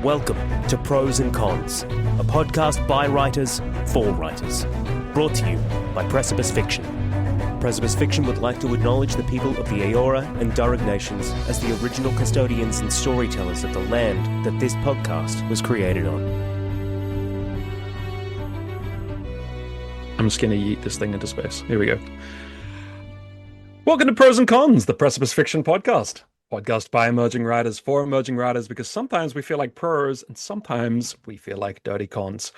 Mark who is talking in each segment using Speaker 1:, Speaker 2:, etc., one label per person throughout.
Speaker 1: Welcome to Prose and Cons, a podcast by writers for writers, brought to you by Precipice Fiction. Precipice Fiction would like to acknowledge the people of the Eora and Durrag nations as the original custodians and storytellers of the land that this podcast was created on.
Speaker 2: I'm just going to yeet this thing into space. Here we go. Welcome to Prose and Cons, the Precipice Fiction podcast. Podcast by emerging writers for emerging writers, because sometimes we feel like prose and sometimes we feel like dirty cons.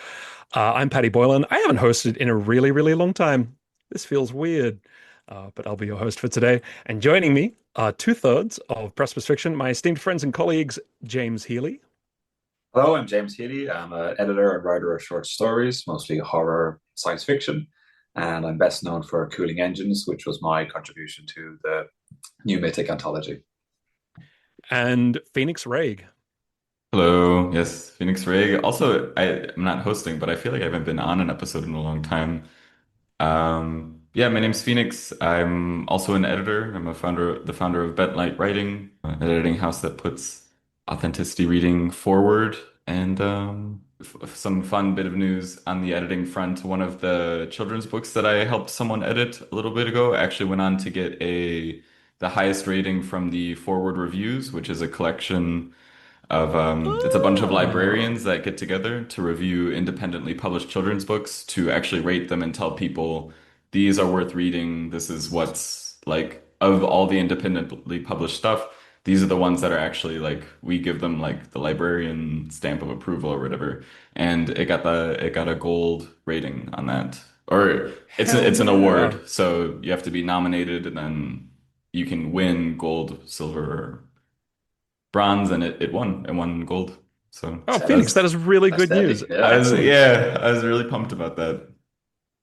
Speaker 2: I'm Paddy Boylan. I haven't hosted in a really, really long time. This feels weird, but I'll be your host for today. And joining me are 2/3 of Precipice Fiction, my esteemed friends and colleagues, James Healy.
Speaker 3: Hello, I'm James Healy. I'm an editor and writer of short stories, mostly horror, science fiction, and I'm best known for Cooling Engines, which was my contribution to the New Mythic anthology.
Speaker 2: And Phoenix Raig.
Speaker 4: Hello, yes, Phoenix Raig. Also, I'm not hosting, but I feel like I haven't been on an episode in a long time. Yeah, my name's Phoenix. I'm also an editor. I'm the founder of Betlight Writing, an editing house that puts authenticity reading forward. And some fun bit of news on the editing front. One of the children's books that I helped someone edit a little bit ago actually went on to get the highest rating from the Forward Reviews, which is a collection of it's a bunch of librarians that get together to review independently published children's books, to actually rate them and tell people these are worth reading. This is what's like, of all the independently published stuff, these are the ones that are actually like, we give them like the librarian stamp of approval or whatever. And it got a gold rating on that. Or it's an award. So you have to be nominated and then you can win gold, silver, or bronze, and it won gold. So
Speaker 2: Phoenix, that is really good news.
Speaker 4: I was really pumped about that.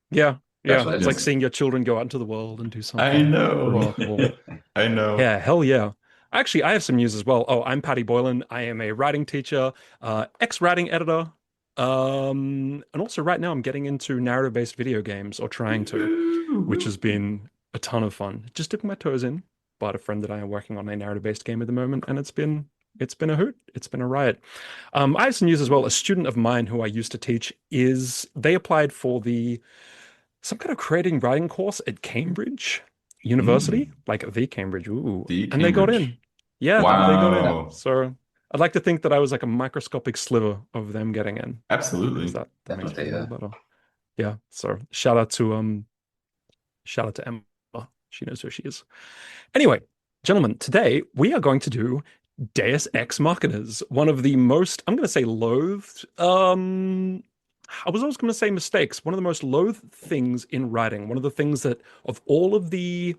Speaker 2: Yeah. It's like seeing your children go out into the world and do something.
Speaker 4: I know.
Speaker 2: Remarkable.
Speaker 4: I know.
Speaker 2: Yeah, hell yeah. Actually, I have some news as well. I'm Paddy Boylan. I am a writing teacher, ex-writing editor, and also right now I'm getting into narrative-based video games, or trying to, which has been a ton of fun. Just dipping my toes in. But a friend that I am working on a narrative-based game at the moment, and it's been a hoot. It's been a riot. I have some news as well. A student of mine who I used to teach they applied for some kind of creating writing course at Cambridge University, like the Cambridge. Ooh, and they got in. Yeah,
Speaker 4: wow.
Speaker 2: They got in. So I'd like to think that I was like a microscopic sliver of them getting in.
Speaker 4: Absolutely.
Speaker 2: That makes me
Speaker 3: Definitely,
Speaker 2: feel better. Yeah. So shout out to Emma. She knows who she is. Anyway, gentlemen, today we are going to do Deus Ex Machinas, one of the most, I'm going to say loathed, I was always going to say mistakes, one of the most loathed things in writing, one of the things that, of all of the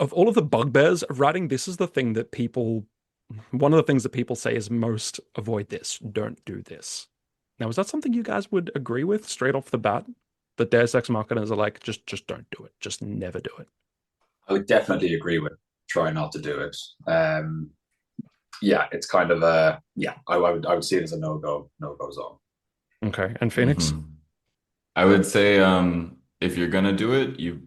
Speaker 2: bugbears of writing, this is one of the things that people say is most avoid this, don't do this. Now, is that something you guys would agree with straight off the bat? That Deus Ex Machinas are like, just don't do it. Just never do it.
Speaker 3: I would definitely agree with try not to do it. Yeah, it's kind of I would see it as a no-go zone.
Speaker 2: Okay, and Phoenix?
Speaker 4: Mm-hmm. I would say if you're gonna do it, you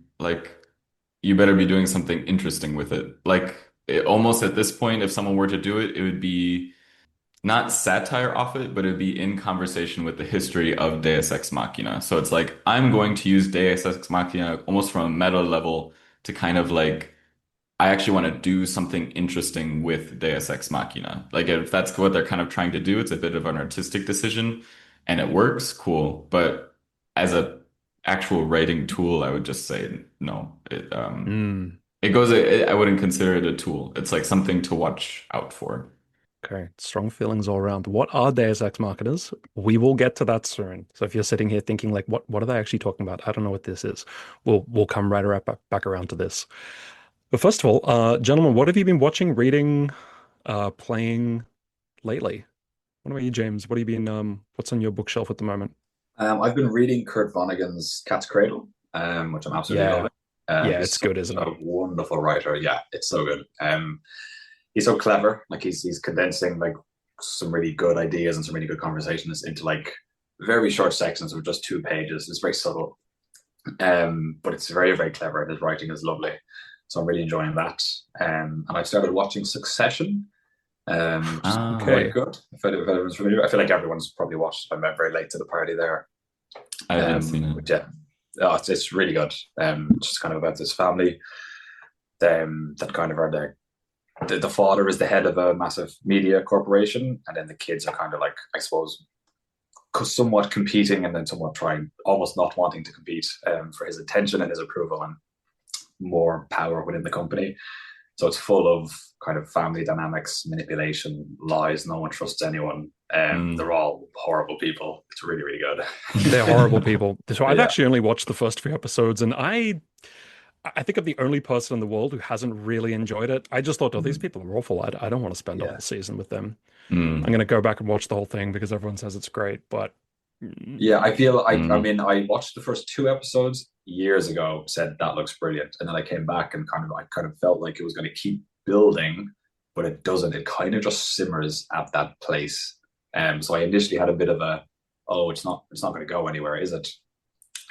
Speaker 4: better be doing something interesting with it. Like almost at this point, if someone were to do it, it would be not satire off it, but it'd be in conversation with the history of Deus Ex Machina. So it's like, I'm going to use Deus Ex Machina almost from a meta level to kind of like, I actually want to do something interesting with Deus Ex Machina. Like if that's what they're kind of trying to do, it's a bit of an artistic decision and it works, cool. But as a actual writing tool, I would just say no. I wouldn't consider it a tool. It's like something to watch out for.
Speaker 2: Okay, strong feelings all around. What are Deus Ex Machinas? We will get to that soon. So if you're sitting here thinking like, what are they actually talking about? I don't know what this is. We'll come back around to this. But first of all, gentlemen, what have you been watching, reading, playing lately? What about you, James? What have you been? What's on your bookshelf at the moment?
Speaker 3: I've been reading Kurt Vonnegut's Cat's Cradle, which I'm absolutely loving.
Speaker 2: It's good, isn't it?
Speaker 3: A wonderful writer. Yeah, it's so good. He's so clever. Like he's condensing like some really good ideas and some really good conversations into like very short sections of just 2 pages. It's very subtle, but it's very, very clever. His writing is lovely, so I'm really enjoying that. And I started watching Succession, Which is
Speaker 2: Okay.
Speaker 3: quite good. If everyone's familiar, I feel like everyone's probably watched. I went very late to the party there.
Speaker 4: I haven't seen it.
Speaker 3: But yeah, it's really good. Just kind of about this family. That kind of are the father is the head of a massive media corporation, and then the kids are kind of like, I suppose, somewhat competing, and then somewhat trying, almost not wanting to compete for his attention and his approval and more power within the company. So it's full of kind of family dynamics, manipulation, lies. No one trusts anyone. They're all horrible people. It's really, really good.
Speaker 2: They're horrible people. So I've
Speaker 3: Yeah.
Speaker 2: actually only watched the first 3 episodes, and I think I'm the only person in the world who hasn't really enjoyed it. I just thought, oh, these people are awful. I don't want to spend a
Speaker 3: Yeah.
Speaker 2: whole season with them.
Speaker 4: Mm.
Speaker 2: I'm going to go back and watch the whole thing because everyone says it's great. But
Speaker 3: Yeah, I feel I mean, I watched the first 2 episodes years ago, said that looks brilliant, and then I came back and I kind of felt like it was going to keep building, but it doesn't. It kind of just simmers at that place. So I initially had a bit of it's not going to go anywhere, is it?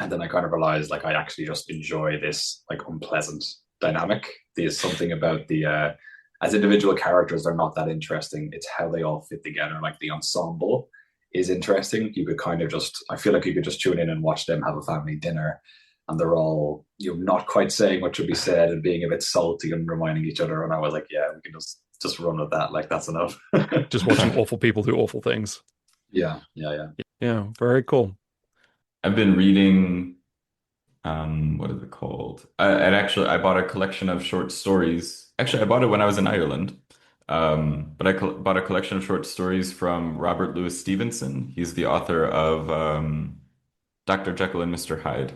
Speaker 3: And then I kind of realized, like, I actually just enjoy this like unpleasant dynamic. There's something about the as individual characters, they're not that interesting. It's how they all fit together, like the ensemble is interesting. You could kind of I feel like you could just tune in and watch them have a family dinner, and they're all, not quite saying what should be said and being a bit salty and reminding each other. And I was like, yeah, we can just run with that. Like, that's enough.
Speaker 2: just watching awful people do awful things.
Speaker 3: Yeah.
Speaker 2: Yeah, very cool.
Speaker 4: I've been reading, what is it called? I bought a collection of short stories. Actually, I bought it when I was in Ireland. But I bought a collection of short stories from Robert Louis Stevenson. He's the author of Dr. Jekyll and Mr. Hyde.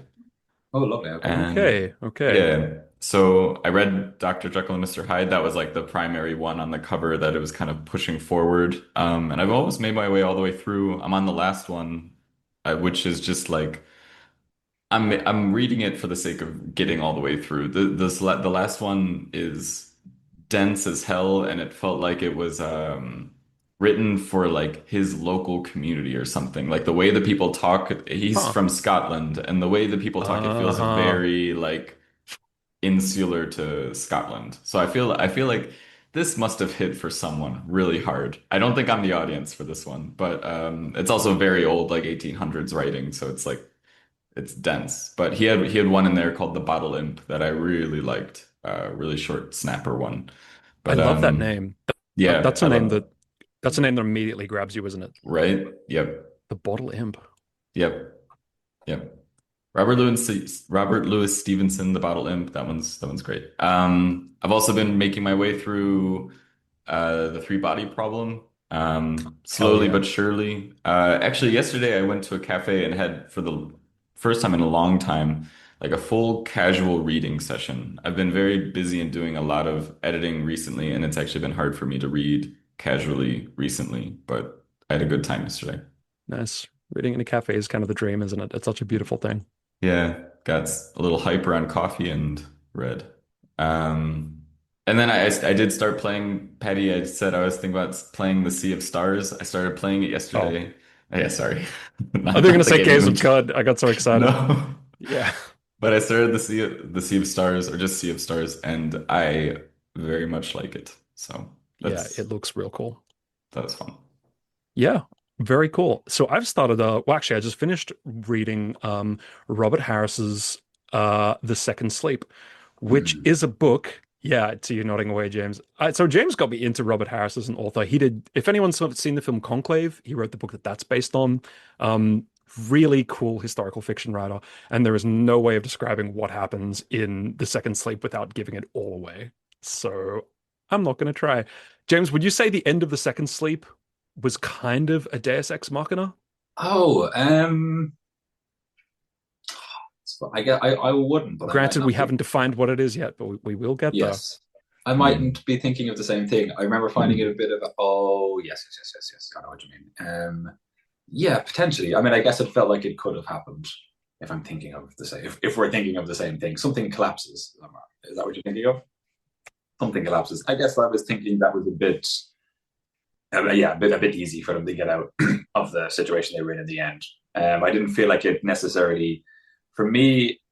Speaker 3: Oh, lovely. Okay.
Speaker 4: And
Speaker 2: Okay.
Speaker 4: yeah, so I read Dr. Jekyll and Mr. Hyde. That was like the primary one on the cover that it was kind of pushing forward. And I've almost made my way all the way through. I'm on the last one, which is just like I'm reading it for the sake of getting all the way through. The last one is dense as hell, and it felt like it was written for like his local community or something. Like the way the people talk, he's
Speaker 2: Huh.
Speaker 4: from Scotland, and the way the people talk, it feels very like insular to Scotland. So I feel like this must have hit for someone really hard. I don't think I'm the audience for this one, but it's also very old, like 1800s writing, so it's like it's dense. But he had one in there called The Bottle Imp that I really liked, really short snapper one.
Speaker 2: I
Speaker 4: But
Speaker 2: love that name.
Speaker 4: yeah,
Speaker 2: That's
Speaker 4: I
Speaker 2: a name
Speaker 4: love
Speaker 2: that immediately grabs you, isn't it?
Speaker 4: right? Yep.
Speaker 2: The Bottle Imp.
Speaker 4: Yep. Yep. Robert Louis Stevenson, The Bottle Imp. That one's great. I've also been making my way through the Three Body Problem. Slowly
Speaker 2: yeah.
Speaker 4: but surely. Actually, yesterday I went to a cafe and had, for the first time in a long time, like a full casual reading session. I've been very busy and doing a lot of editing recently, and it's actually been hard for me to read casually recently, but I had a good time yesterday.
Speaker 2: Nice. Reading in a cafe is kind of the dream, isn't it? It's such a beautiful thing.
Speaker 4: Yeah, got a little hype around coffee and read. And then I did start playing Paddy. I said I was thinking about playing the Sea of Stars. I started playing it yesterday. Oh, yeah, sorry.
Speaker 2: I think you're gonna say Games of Cud. I got so excited.
Speaker 4: No.
Speaker 2: Yeah.
Speaker 4: But I started the Sea of Stars, or just Sea of Stars, and I very much like it. So
Speaker 2: Yeah, it looks real cool.
Speaker 4: that was fun.
Speaker 2: Yeah, very cool. So I've started well, actually I just finished reading Robert Harris's The Second Sleep, which is a book. Yeah, to you nodding away, James. So James got me into Robert Harris as an author. He did, if anyone's sort of seen the film Conclave, he wrote the book that's based on. Really cool historical fiction writer, and there is no way of describing what happens in The Second Sleep without giving it all away. So I'm not going to try. James, would you say the end of The Second Sleep was kind of a Deus Ex Machina?
Speaker 3: Oh, I wouldn't. But
Speaker 2: Granted, we haven't defined what it is yet, but we will get there.
Speaker 3: Yes, I mightn't be thinking of the same thing. I remember finding it a bit of yes. I know what you mean. Yeah, potentially. I mean, I guess it felt like it could have happened if I'm thinking of the same. If we're thinking of the same thing, something collapses. Is that what you're thinking of? Something collapses. I guess I was thinking that was a bit easy for them to get out of the situation they were in the end. I didn't feel like it necessarily, for me,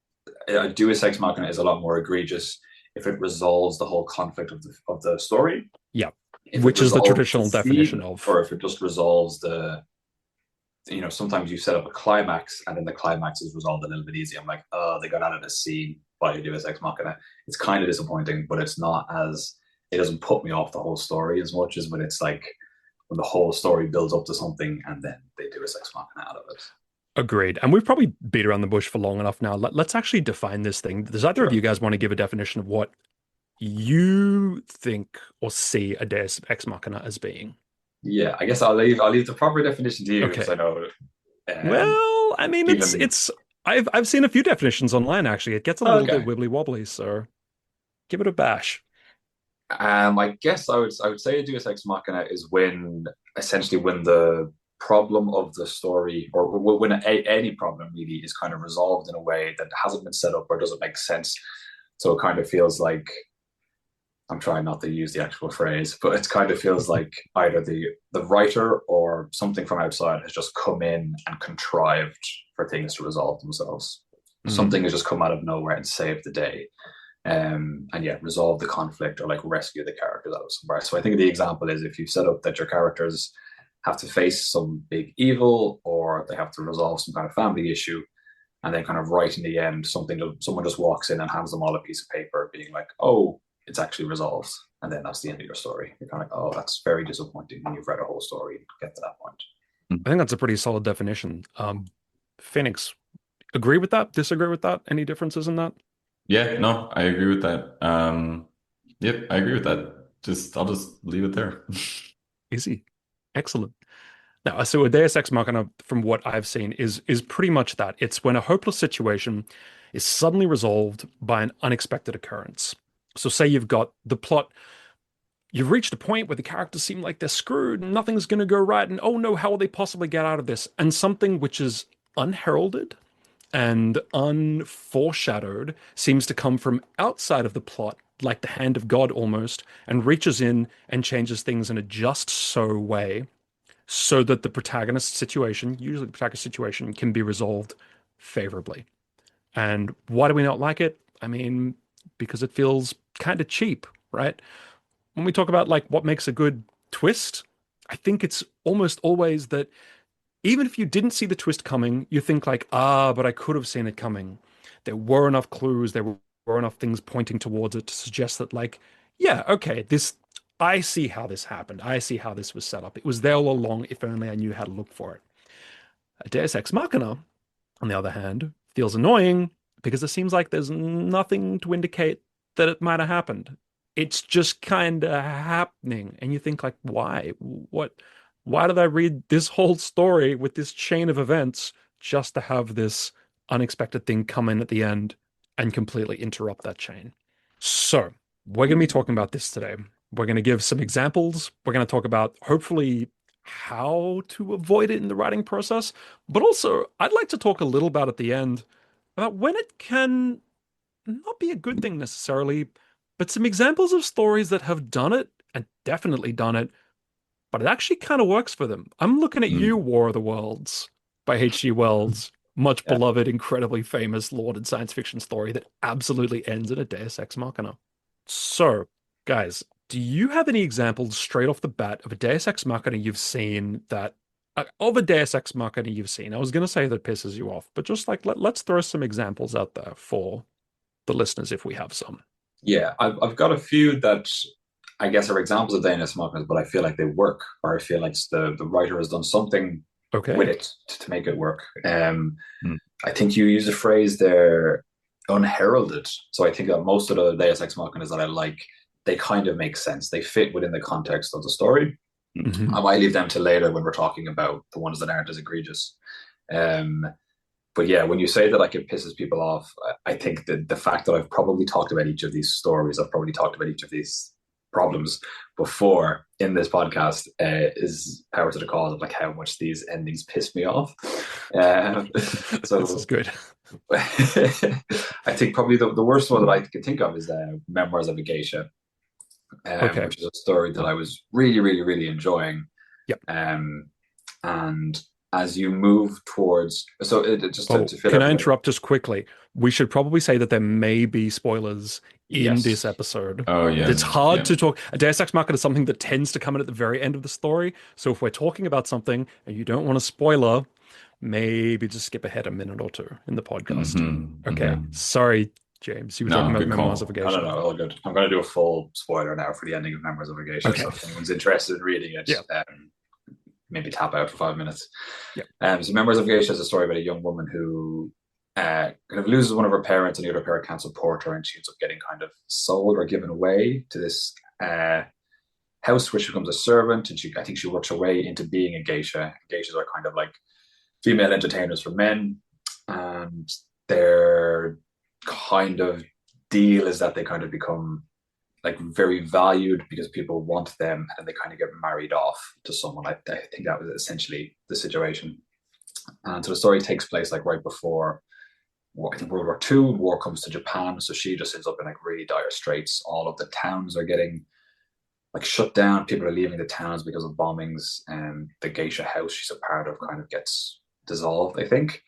Speaker 3: Deus Ex Machina is a lot more egregious if it resolves the whole conflict of the story.
Speaker 2: Yeah.
Speaker 3: if it
Speaker 2: Which is the
Speaker 3: resolves the
Speaker 2: traditional definition
Speaker 3: scene
Speaker 2: of.
Speaker 3: or if it just resolves the, sometimes you set up a climax and then the climax is resolved a little bit easy. I'm like, oh, they got out of the scene by Deus Ex Machina. It's kind of disappointing, but it's not as, it doesn't put me off the whole story as much as when it's like when the whole story builds up to something and then they do a Ex Machina out of it.
Speaker 2: Agreed. And we've probably beat around the bush for long enough now. Let's actually define this thing. Does either of you guys want to give a definition of what you think or see a Deus Ex Machina as being?
Speaker 3: Yeah, I guess I'll leave the proper definition to you because
Speaker 2: Okay.
Speaker 3: I know.
Speaker 2: Well, I mean,
Speaker 3: even-
Speaker 2: it's I've seen a few definitions online actually. It gets a little bit wibbly wobbly, so give it a bash.
Speaker 3: I guess I would say a Deus Ex Machina is when the problem of the story, or when any problem really is kind of resolved in a way that hasn't been set up or doesn't make sense. So it kind of feels like, I'm trying not to use the actual phrase, but it kind of feels like either the writer or something from outside has just come in and contrived for things to resolve themselves. Something has just come out of nowhere and saved the day. And yeah, resolve the conflict or like rescue the characters out of somewhere. So I think the example is if you set up that your characters have to face some big evil or they have to resolve some kind of family issue, and then kind of right in the end, someone just walks in and hands them all a piece of paper being like, oh, it's actually resolved. And then that's the end of your story. You're kind of like, oh, that's very disappointing when you've read a whole story and get to that point.
Speaker 2: I think that's a pretty solid definition. Phoenix, agree with that? Disagree with that? Any differences in that?
Speaker 4: Yeah, no, I agree with that. Yep, I agree with that. I'll just leave it there.
Speaker 2: Easy. Excellent. Now, so a Deus Ex Machina, from what I've seen, is pretty much that. It's when a hopeless situation is suddenly resolved by an unexpected occurrence. So say you've got the plot, you've reached a point where the characters seem like they're screwed and nothing's going to go right, and oh no, how will they possibly get out of this? And something which is unheralded and unforeshadowed seems to come from outside of the plot, like the hand of God almost, and reaches in and changes things in a just so way so that the protagonist situation, usually the protagonist situation, can be resolved favorably. And why do we not like it? I mean, because it feels kind of cheap, right? When we talk about like what makes a good twist, I think it's almost always that even if you didn't see the twist coming, you think like, but I could have seen it coming. There were enough clues, there were enough things pointing towards it to suggest that like, yeah, okay, I see how this happened. I see how this was set up. It was there all along, if only I knew how to look for it. A Deus Ex Machina, on the other hand, feels annoying because it seems like there's nothing to indicate that it might have happened. It's just kind of happening. And you think like, why? Why did I read this whole story with this chain of events just to have this unexpected thing come in at the end and completely interrupt that chain? So we're going to be talking about this today. We're going to give some examples. We're going to talk about hopefully how to avoid it in the writing process. But also, I'd like to talk a little about at the end about when it can not be a good thing necessarily, but some examples of stories that have done it and definitely done it, but it actually kind of works for them. I'm looking at you, War of the Worlds by H.G. Wells, much beloved, incredibly famous lauded science fiction story that absolutely ends in a Deus Ex Machina. So, guys, do you have any examples straight off the bat of a Deus Ex Machina you've seen that of a Deus Ex Machina you've seen? I was going to say that pisses you off, but just like let's throw some examples out there for the listeners if we have some.
Speaker 3: Yeah, I've got a few that I guess are examples of Deus Ex Machinas, but I feel like they work, or I feel like the writer has done something with it to make it work. I think you used a phrase there, unheralded. So I think that most of the Deus Ex Machinas that I like, they kind of make sense. They fit within the context of the story. I might leave them to later when we're talking about the ones that aren't as egregious. But yeah, when you say that like it pisses people off, I think that the fact that I've probably talked about each of these stories, I've probably talked about each of these problems before in this podcast is power to the cause of like how much these endings piss me off. So
Speaker 2: this is good.
Speaker 3: I think probably the worst one that I can think of is Memoirs of a Geisha, which is a story that I was really, really, really enjoying.
Speaker 2: Yep.
Speaker 3: And as you move towards. So just
Speaker 2: Oh,
Speaker 3: to fill
Speaker 2: can I
Speaker 3: everybody.
Speaker 2: interrupt just quickly? We should probably say that there may be spoilers in this
Speaker 3: Yes.
Speaker 2: episode.
Speaker 4: Oh
Speaker 2: It's
Speaker 4: yeah,
Speaker 2: hard
Speaker 4: yeah.
Speaker 2: to talk. A Deus Ex Machina is something that tends to come in at the very end of the story. So if we're talking about something and you don't want a spoiler, maybe just skip ahead a minute or two in the podcast. Okay.
Speaker 4: Hmm.
Speaker 2: Sorry, James. You were talking
Speaker 4: No,
Speaker 2: about
Speaker 4: good
Speaker 2: Memoirs of
Speaker 4: call.
Speaker 2: a
Speaker 3: No, no,
Speaker 2: Geisha.
Speaker 3: no, all good. I'm going to do a full spoiler now for the ending of Memoirs of a Geisha.
Speaker 2: Okay.
Speaker 3: So if anyone's interested in reading it,
Speaker 2: Yeah.
Speaker 3: maybe tap out for 5 minutes.
Speaker 2: Yeah.
Speaker 3: So Memoirs of Geisha is a story about a young woman who kind of loses one of her parents, and the other parent can't support her, and she ends up getting kind of sold or given away to this house where she becomes a servant, and I think she works her way into being a geisha. Geishas are kind of like female entertainers for men, and their kind of deal is that they kind of become like very valued because people want them, and they kind of get married off to someone. I think that was essentially the situation. And so the story takes place like right before I think World War II. War comes to Japan, so she just ends up in like really dire straits. All of the towns are getting like shut down. People are leaving the towns because of bombings, and the geisha house she's a part of kind of gets dissolved, I think.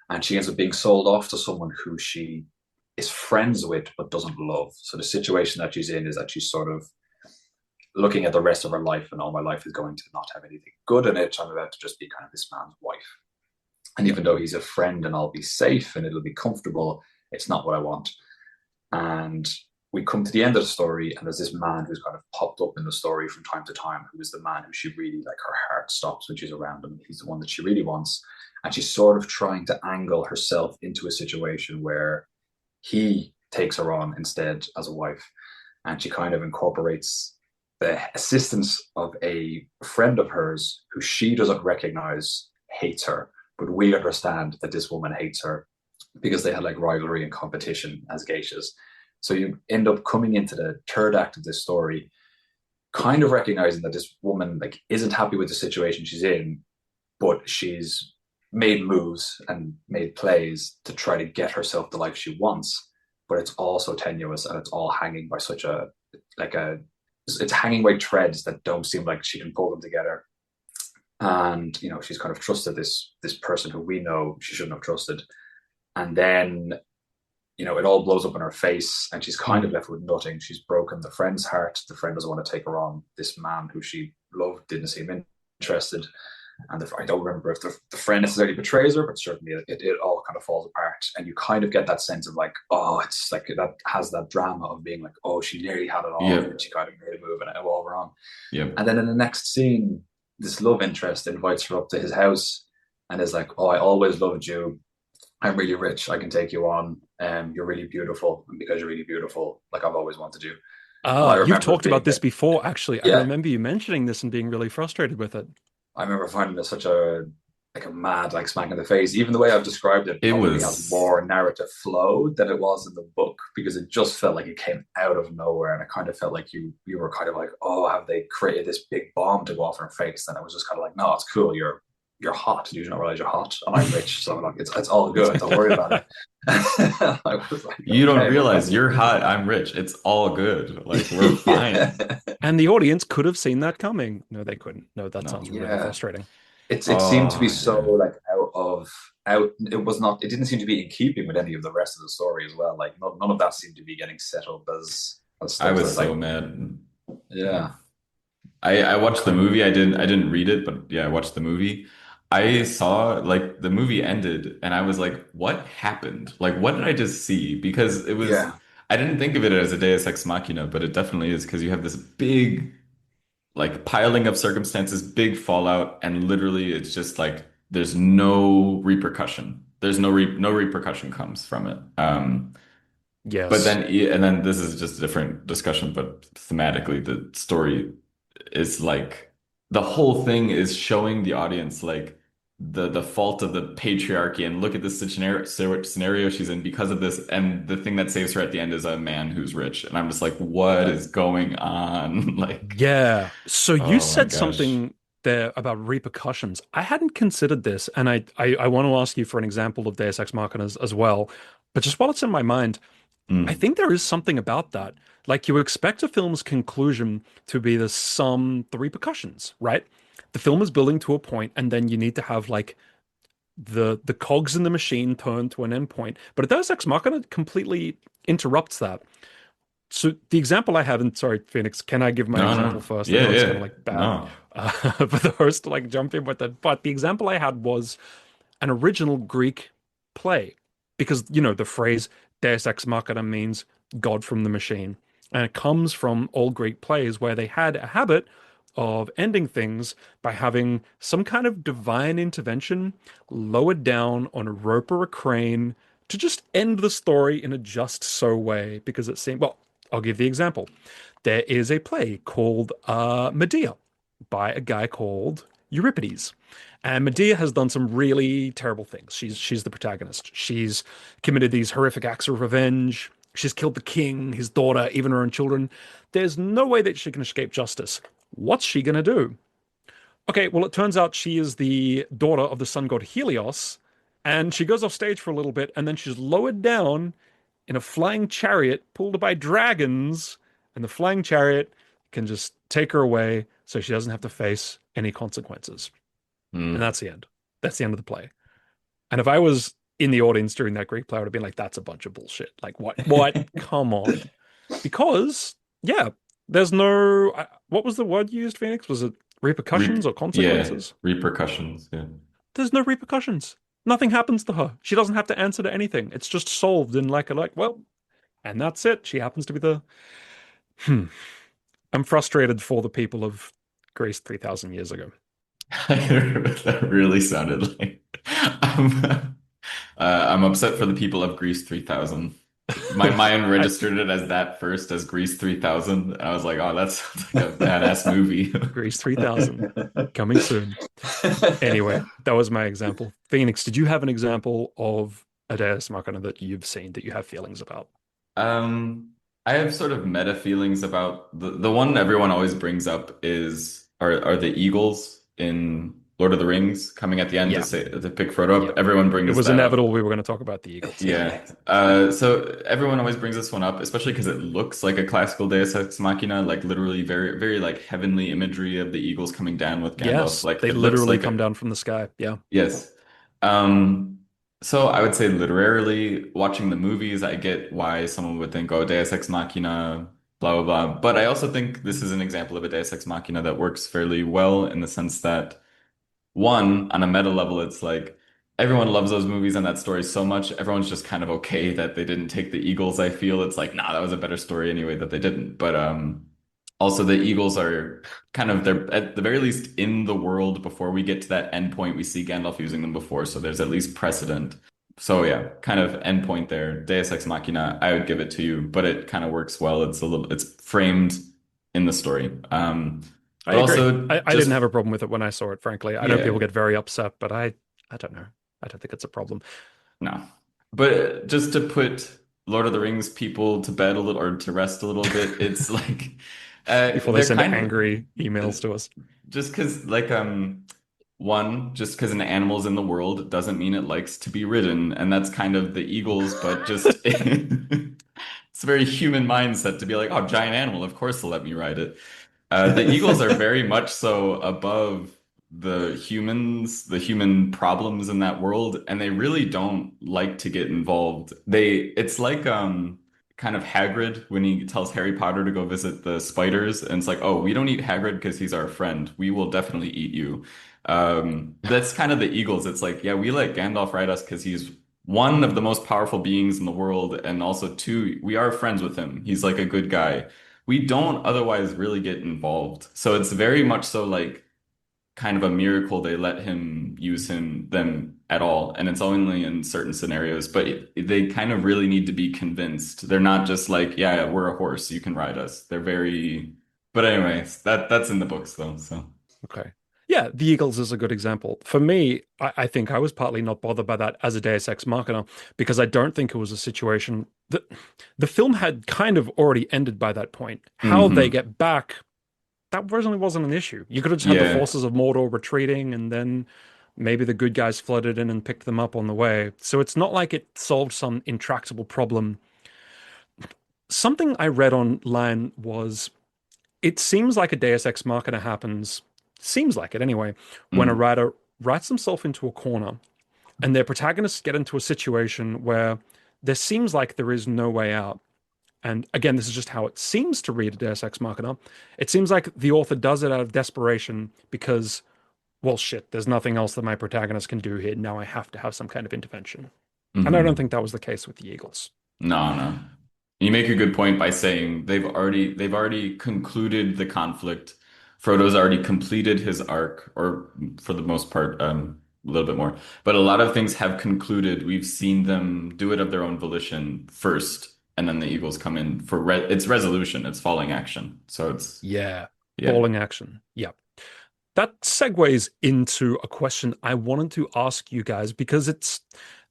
Speaker 3: And she ends up being sold off to someone who she is friends with but doesn't love. So the situation that she's in is that she's sort of looking at the rest of her life, and all my life is going to not have anything good in it. So I'm about to just be kind of this man's wife. And even though he's a friend and I'll be safe and it'll be comfortable, it's not what I want. And we come to the end of the story, and there's this man who's kind of popped up in the story from time to time, who is the man who she really, like, her heart stops when she's around him. He's the one that she really wants. And she's sort of trying to angle herself into a situation where he takes her on instead as a wife. And she kind of incorporates the assistance of a friend of hers who she doesn't recognize hates her. But we understand that this woman hates her because they had like rivalry and competition as geishas. So you end up coming into the third act of this story, kind of recognizing that this woman like isn't happy with the situation she's in, but she's made moves and made plays to try to get herself the life she wants. But it's all so tenuous, and it's all hanging by such it's hanging by threads that don't seem like she can pull them together. And she's kind of trusted this person who we know she shouldn't have trusted, and then it all blows up in her face, and she's kind of left with nothing. She's broken the friend's heart. The friend doesn't want to take her on. This man who she loved didn't seem interested, and I don't remember if the friend necessarily betrays her, but certainly it all kind of falls apart. And you kind of get that sense of like, oh, it's like that has that drama of being like, oh, she nearly had it all, and she kind of made a move and it all wrong. And then in the next scene, this love interest invites her up to his house and is like, oh, I always loved you. I'm really rich. I can take you on. You're really beautiful. And because you're really beautiful, like I've always wanted you.
Speaker 2: You've talked about this before, actually.
Speaker 3: Yeah.
Speaker 2: I remember you mentioning this and being really frustrated with it.
Speaker 3: I remember finding this such a mad smack in the face. Even the way I've described it probably has more narrative flow than it was in the book, because it just felt like it came out of nowhere, and it kind of felt like you were kind of like, oh, have they created this big bomb to go off in her face? And it was just kind of like, no, it's cool. You're hot. Do you not realize you're hot? And I'm rich, so like it's all good. Don't worry about it. I was like,
Speaker 4: you don't realize you're hot. I'm rich. It's all good. Like we're fine.
Speaker 2: And the audience could have seen that coming. No, they couldn't. No, that sounds really frustrating.
Speaker 3: It seemed to be so like out. It was not. It didn't seem to be in keeping with any of the rest of the story as well. Like none of that seemed to be getting set up as
Speaker 4: I was so mad.
Speaker 3: Yeah.
Speaker 4: I watched the movie. I didn't read it, but yeah, I watched the movie. I saw like the movie ended and I was like, what happened? Like, what did I just see? Because it was, I didn't think of it as a Deus Ex Machina, but it definitely is, because you have this big, like, piling of circumstances, big fallout, and literally it's just like there's no repercussion. There's no repercussion comes from it.
Speaker 2: Yes.
Speaker 4: But then this is just a different discussion, but thematically the story is like the whole thing is showing the audience like the fault of the patriarchy, and look at this scenario she's in because of this, and the thing that saves her at the end is a man who's rich, and I'm just like, what is going on? Like,
Speaker 2: yeah. So you said something there about repercussions. I hadn't considered this, and I want to ask you for an example of Deus Ex Machina as well. But just while it's in my mind, I think there is something about that. Like, you expect a film's conclusion to be the repercussions, right? the film is building to a point, and then you need to have like the cogs in the machine turn to an endpoint. But a Deus Ex Machina completely interrupts that. So the example I have, and sorry, Phoenix, can I give my
Speaker 4: No,
Speaker 2: example
Speaker 4: no.
Speaker 2: first? I
Speaker 4: Yeah,
Speaker 2: know it's kind of
Speaker 4: yeah.
Speaker 2: like bad
Speaker 4: No.
Speaker 2: for the host to like jump in with that, but the example I had was an original Greek play, because the phrase Deus Ex Machina means God from the machine, and it comes from old Greek plays where they had a habit of ending things by having some kind of divine intervention lowered down on a rope or a crane to just end the story in a just so way, because it seemed, well, I'll give the example. There is a play called Medea by a guy called Euripides. And Medea has done some really terrible things. She's the protagonist. She's committed these horrific acts of revenge. She's killed the king, his daughter, even her own children. There's no way that she can escape justice. What's she gonna do? Okay, well, it turns out she is the daughter of the sun god Helios, and she goes off stage for a little bit, and then she's lowered down in a flying chariot pulled by dragons, and the flying chariot can just take her away so she doesn't have to face any consequences. And
Speaker 4: Hmm.
Speaker 2: that's the end. That's the end of the play. And if I was in the audience during that Greek play, I would have been like, that's a bunch of bullshit. Like, what? What? Come on. Because, yeah, there's no. What was the word you used, Phoenix? Was it repercussions or
Speaker 4: Yeah,
Speaker 2: consequences?
Speaker 4: repercussions. Yeah.
Speaker 2: There's no repercussions. Nothing happens to her. She doesn't have to answer to anything. It's just solved in like, well, and that's it. She happens to be the. Hmm. I'm frustrated for the people of Greece 3,000 years ago.
Speaker 4: That really sounded like I'm upset for the people of Greece 3000. My mind
Speaker 2: I,
Speaker 4: registered it as that first as Greece 3000. And I was like, oh, that sounds like a badass movie.
Speaker 2: Greece 3000 coming soon. Anyway, that was my example. Phoenix, did you have an example of a Deus Machina that you've seen that you have feelings about?
Speaker 4: Um, I have sort of meta feelings about the one everyone always brings up is are the eagles in Lord of the Rings coming at the end
Speaker 2: Yeah,
Speaker 4: to pick Frodo
Speaker 2: yeah.
Speaker 4: up. Everyone
Speaker 2: It
Speaker 4: brings
Speaker 2: was
Speaker 4: that up.
Speaker 2: inevitable we were going to talk about the Eagles.
Speaker 4: Yeah. So everyone always brings this one up, especially because it looks like a classical Deus Ex Machina, like literally very, very like heavenly imagery of the eagles coming down with Gandalf.
Speaker 2: Yes,
Speaker 4: Like
Speaker 2: they
Speaker 4: it looks
Speaker 2: literally
Speaker 4: like
Speaker 2: come down from the sky. Yeah.
Speaker 4: yes. So I would say literarily watching the movies, I get why someone would think, oh, Deus Ex Machina, blah, blah, blah. But I also think this is an example of a Deus Ex Machina that works fairly well in the sense that one, on a meta level, it's like everyone loves those movies and that story so much. Everyone's just kind of okay that they didn't take the Eagles, I feel. It's like, nah, that was a better story anyway that they didn't. But also the Eagles are kind of they're at the very least in the world before we get to that end point. We see Gandalf using them before, so there's at least precedent. So yeah, kind of end point there. Deus Ex Machina, I would give it to you, but it kind of works well. It's framed in the story.
Speaker 2: I
Speaker 4: But
Speaker 2: agree.
Speaker 4: also
Speaker 2: I didn't
Speaker 4: just
Speaker 2: have a problem with it when I saw it, frankly. I know people
Speaker 4: yeah.
Speaker 2: get very upset, but I don't know. I don't think it's a problem.
Speaker 4: No. But just to put Lord of the Rings people to bed a little or to rest a little bit, it's like
Speaker 2: Before they
Speaker 4: they're
Speaker 2: send
Speaker 4: kind
Speaker 2: angry
Speaker 4: of
Speaker 2: emails to us.
Speaker 4: just because like one, just because an animal's in the world doesn't mean it likes to be ridden. And that's kind of the eagles, but just it's a very human mindset to be like, oh, giant animal, of course they'll let me ride it. The Eagles are very much so above the human problems in that world, and they really don't like to get involved. It's like kind of Hagrid when he tells Harry Potter to go visit the spiders, and it's like, oh, we don't eat Hagrid because he's our friend. We will definitely eat you. That's kind of the Eagles. It's like, yeah, we let Gandalf ride us because he's one of the most powerful beings in the world, and also two, we are friends with him. He's like a good guy we don't otherwise really get involved. So it's very much so like kind of a miracle they let him use them at all. And it's only in certain scenarios, but they kind of really need to be convinced. They're not just like, yeah, we're a horse, you can ride us. They're very, but anyways, that's in the books though. So
Speaker 2: Okay. Yeah, the Eagles is a good example. For me, I think I was partly not bothered by that as a Deus Ex Machina because I don't think it was a situation that the film had kind of already ended by that point. How they
Speaker 4: hmm
Speaker 2: get back, that originally wasn't an issue. You could have just had the
Speaker 4: yeah.
Speaker 2: forces of Mordor retreating and then maybe the good guys flooded in and picked them up on the way. So it's not like it solved some intractable problem. Something I read online was it seems like a Deus Ex Machina happens seems like it anyway, when a writer writes themselves into a corner and their protagonists get into a situation where there seems like there is no way out. And again, this is just how it seems to read a Deus Ex Machina. It seems like the author does it out of desperation because, well, shit, there's nothing else that my protagonist can do here. Now I have to have some kind of intervention. And I don't think that was the case with the Eagles.
Speaker 4: No, no. You make a good point by saying they've already concluded the conflict. Frodo's already completed his arc, or for the most part, a little bit more. But a lot of things have concluded. We've seen them do it of their own volition first, and then the Eagles come in for it's resolution, it's falling action. So it's
Speaker 2: falling action. Yeah. That segues into a question I wanted to ask you guys, because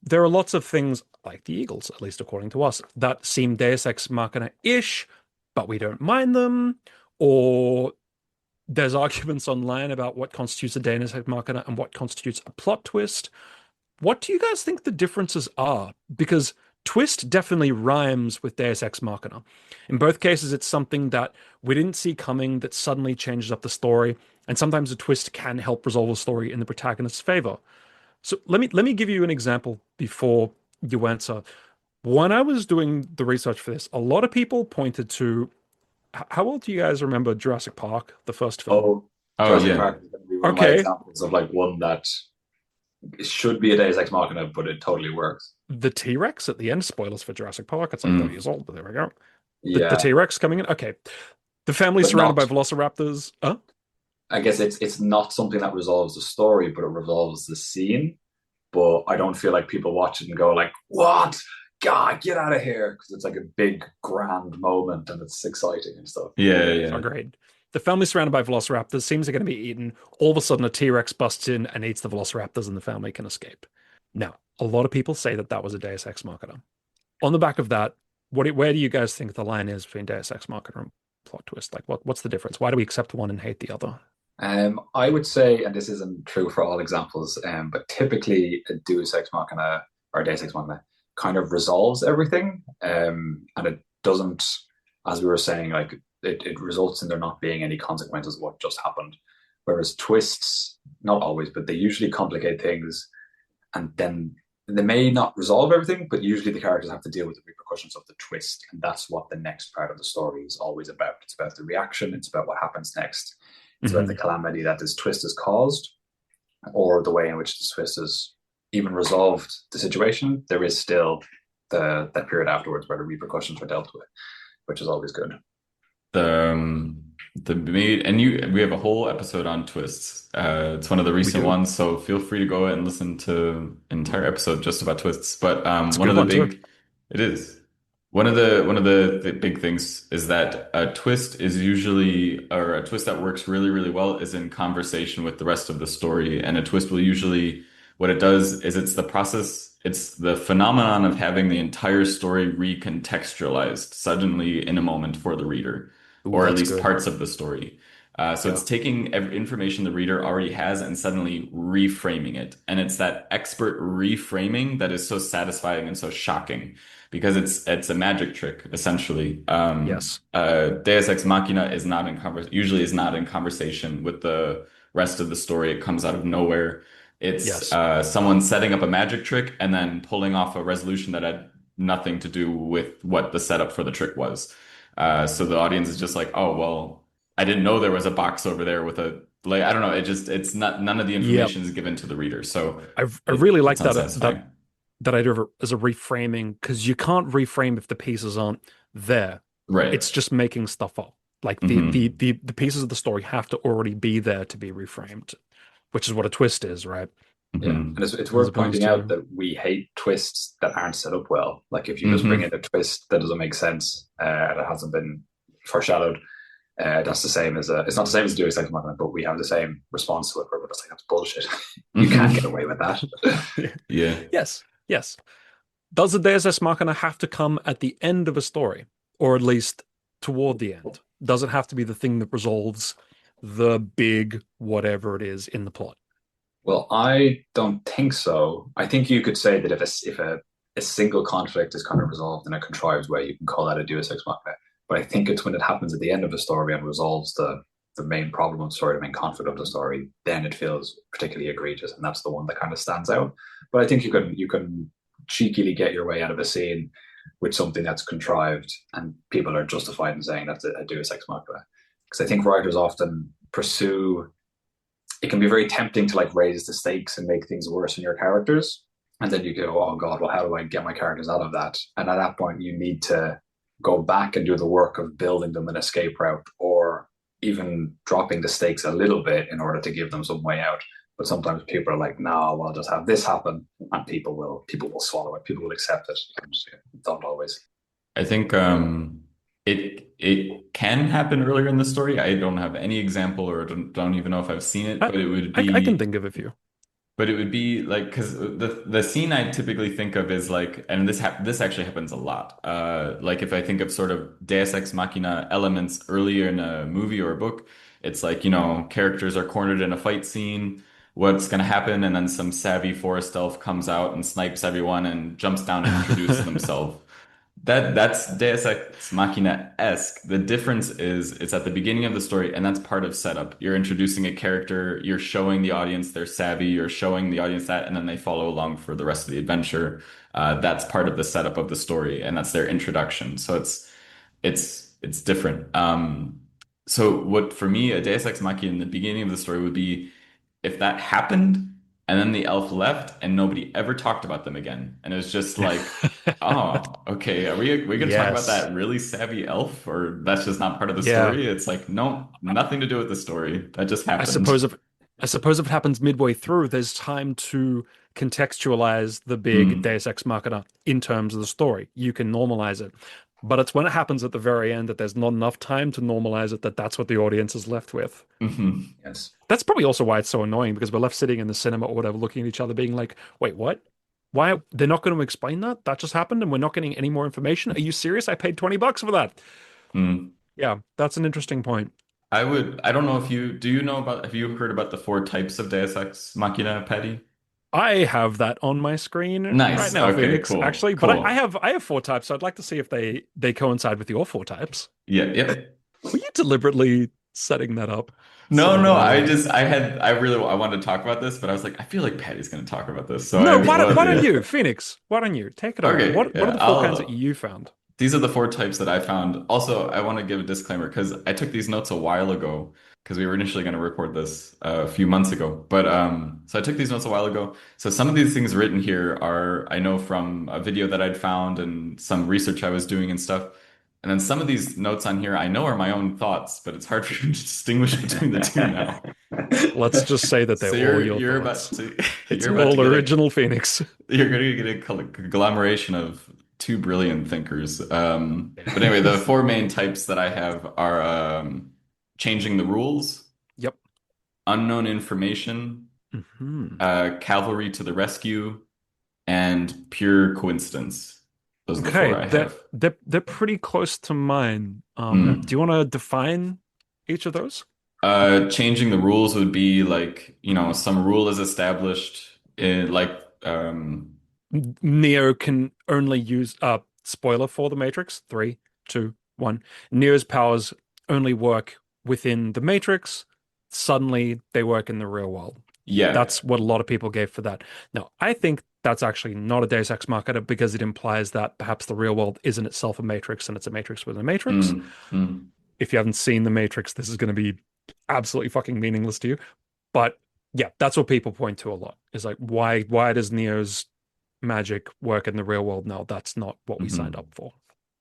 Speaker 2: there are lots of things like the Eagles, at least according to us, that seem Deus Ex Machina-ish, but we don't mind them, or there's arguments online about what constitutes a Deus Ex Machina and what constitutes a plot twist. What do you guys think the differences are? Because twist definitely rhymes with Deus Ex Machina. In both cases, it's something that we didn't see coming that suddenly changes up the story, and sometimes a twist can help resolve a story in the protagonist's favor. So let me give you an example before you answer. When I was doing the research for this, a lot of people pointed to, how well do you guys remember Jurassic Park, the first film?
Speaker 3: Jurassic Park is going to be one of my examples of like one that should be a Deus Ex Machina, but it totally works.
Speaker 2: The T-Rex at the end, spoilers for Jurassic Park, it's like 30 years old, but there we go. The T-Rex coming in, okay. The family surrounded by velociraptors.
Speaker 3: I guess it's not something that resolves the story, but it resolves the scene. But I don't feel like people watch it and go like, what? God, get out of here. Because it's like a big, grand moment and it's exciting and stuff.
Speaker 4: Yeah.
Speaker 2: Agreed. The family surrounded by velociraptors seems they're going to be eaten. All of a sudden, a T-Rex busts in and eats the velociraptors and the family can escape. Now, a lot of people say that was a Deus Ex Machina. On the back of that, where do you guys think the line is between Deus Ex Machina and plot twist? Like, what's the difference? Why do we accept one and hate the other?
Speaker 3: I would say, and this isn't true for all examples, but typically a Deus Ex Machina or Deus Ex Machina kind of resolves everything, and it doesn't, as we were saying, like it results in there not being any consequences of what just happened. Whereas twists, not always, but they usually complicate things, and then they may not resolve everything, but usually the characters have to deal with the repercussions of the twist, and that's what the next part of the story is always about. It's about the reaction, it's about what happens next. It's about the calamity that this twist has caused, or the way in which this twist has even resolved the situation. There is still that period afterwards where the repercussions are dealt with, which is always good.
Speaker 4: We have a whole episode on twists. It's one of the recent ones, so feel free to go and listen to an entire episode just about twists. But One of the big things is that a twist that works really, really well is in conversation with the rest of the story. And a twist will usually, what it does is it's the phenomenon of having the entire story recontextualized suddenly in a moment for the reader, or at least parts of the story. It's taking information the reader already has and suddenly reframing it. And it's that expert reframing that is so satisfying and so shocking, because it's a magic trick, essentially.
Speaker 2: Yes.
Speaker 4: Deus Ex Machina is not in conversation with the rest of the story. It comes out of nowhere. It's someone setting up a magic trick and then pulling off a resolution that had nothing to do with what the setup for the trick was. So the audience is just like, oh, well, I didn't know there was a box over there with a, like, I don't know. It's not, none of the information is given to the reader. So
Speaker 2: I really like that idea of it as a reframing, because you can't reframe if the pieces aren't there.
Speaker 4: Right.
Speaker 2: It's just making stuff up. Like the pieces of the story have to already be there to be reframed, which is what a twist is, right?
Speaker 3: Yeah, and it's worth pointing out that we hate twists that aren't set up well. Like if you just bring in a twist that doesn't make sense, and it hasn't been foreshadowed, that's the same as it's not the same as Deus Ex Machina, but we have the same response to it. Where we're just like, that's bullshit. You can't get away with that.
Speaker 4: Yeah.
Speaker 2: Yes. Does the Deus Ex Machina have to come at the end of a story, or at least toward the end? Does it have to be the thing that resolves the big whatever it is in the plot?
Speaker 3: Well, I don't think so. I think you could say that if a single conflict is kind of resolved in a contrived way, you can call that a Deus Ex Machina. But I think it's when it happens at the end of a story and resolves the the main problem of the story, the main conflict of the story, then it feels particularly egregious, and that's the one that kind of stands out. But I think you can cheekily get your way out of a scene with something that's contrived, and people are justified in saying that's a Deus Ex Machina. Because I think writers often pursue. It can be very tempting to like raise the stakes and make things worse in your characters, and then you go, "Oh God, well, how do I get my characters out of that?" And at that point, you need to go back and do the work of building them an escape route, or even dropping the stakes a little bit in order to give them some way out. But sometimes people are like, "No, well, I'll just have this happen," and people will swallow it, people will accept it. And don't always.
Speaker 4: I think it can happen earlier in the story. I don't have any example, or don't even know if I've seen it, but it would be.
Speaker 2: I can think of a few.
Speaker 4: But it would be like, because the scene I typically think of is like, and this actually happens a lot. Like if I think of sort of Deus Ex Machina elements earlier in a movie or a book, it's like, characters are cornered in a fight scene. What's going to happen? And then some savvy forest elf comes out and snipes everyone and jumps down and introduces themselves. That's Deus Ex Machina-esque. The difference is it's at the beginning of the story, and that's part of setup. You're introducing a character, you're showing the audience they're savvy, you're showing the audience that, and then they follow along for the rest of the adventure. That's part of the setup of the story, and that's their introduction. So it's different. So what for me, a Deus Ex Machina in the beginning of the story would be if that happened. And then the elf left, and nobody ever talked about them again. And it was just like, oh, okay, are we going to talk about that really savvy elf, or that's just not part of the story? It's like, no, nothing to do with the story. That just happened.
Speaker 2: I suppose if it happens midway through, there's time to contextualize the big Deus Ex Machina in terms of the story. You can normalize it. But it's when it happens at the very end that there's not enough time to normalize it, that's what the audience is left with.
Speaker 4: Mm-hmm.
Speaker 3: Yes.
Speaker 2: That's probably also why it's so annoying, because we're left sitting in the cinema or whatever, looking at each other being like, wait, what? Why? They're not going to explain that? That just happened and we're not getting any more information? Are you serious? I paid $20 for that. Yeah, that's an interesting point.
Speaker 4: I don't know if have you heard about the 4 types of Deus Ex Machina, Paddy?
Speaker 2: I have that on my screen right now,
Speaker 4: Okay,
Speaker 2: Phoenix,
Speaker 4: cool.
Speaker 2: actually.
Speaker 4: Cool.
Speaker 2: But I have 4 types, so I'd like to see if they coincide with your 4 types.
Speaker 4: Yeah.
Speaker 2: Were you deliberately setting that up?
Speaker 4: No, I wanted to talk about this, but I was like, I feel like Paddy's going to talk about this. So
Speaker 2: no, why don't you, Phoenix? Why don't you take it over?
Speaker 4: Okay,
Speaker 2: What are the 4 kinds that you found?
Speaker 4: These are the 4 types that I found. Also, I want to give a disclaimer because I took these notes a while ago because we were initially going to record this a few months ago. But so I took these notes a while ago. So some of these things written here are, I know, from a video that I'd found and some research I was doing and stuff. And then some of these notes on here I know are my own thoughts, but it's hard for you to distinguish between the two now.
Speaker 2: Let's just say that they're all your thoughts. It's all original Phoenix.
Speaker 4: You're going to get a conglomeration of 2 brilliant thinkers. But anyway, the 4 main types that I have are changing the rules.
Speaker 2: Yep.
Speaker 4: Unknown information. Cavalry to the rescue. And pure coincidence. Those are the 4 I have.
Speaker 2: They're pretty close to mine. Do you want to define each of those?
Speaker 4: Changing the rules would be like, some rule is established in
Speaker 2: Neo can only use spoiler for the Matrix. 3, 2, 1. Neo's powers only work within the Matrix. Suddenly they work in the real world.
Speaker 4: Yeah.
Speaker 2: That's what a lot of people gave for that. Now, I think that's actually not a Deus Ex Machina because it implies that perhaps the real world isn't itself a Matrix and it's a Matrix within a Matrix. If you haven't seen the Matrix, this is going to be absolutely fucking meaningless to you. But yeah, that's what people point to a lot. Is like, why does Neo's magic work in the real world? No, that's not what we signed up for.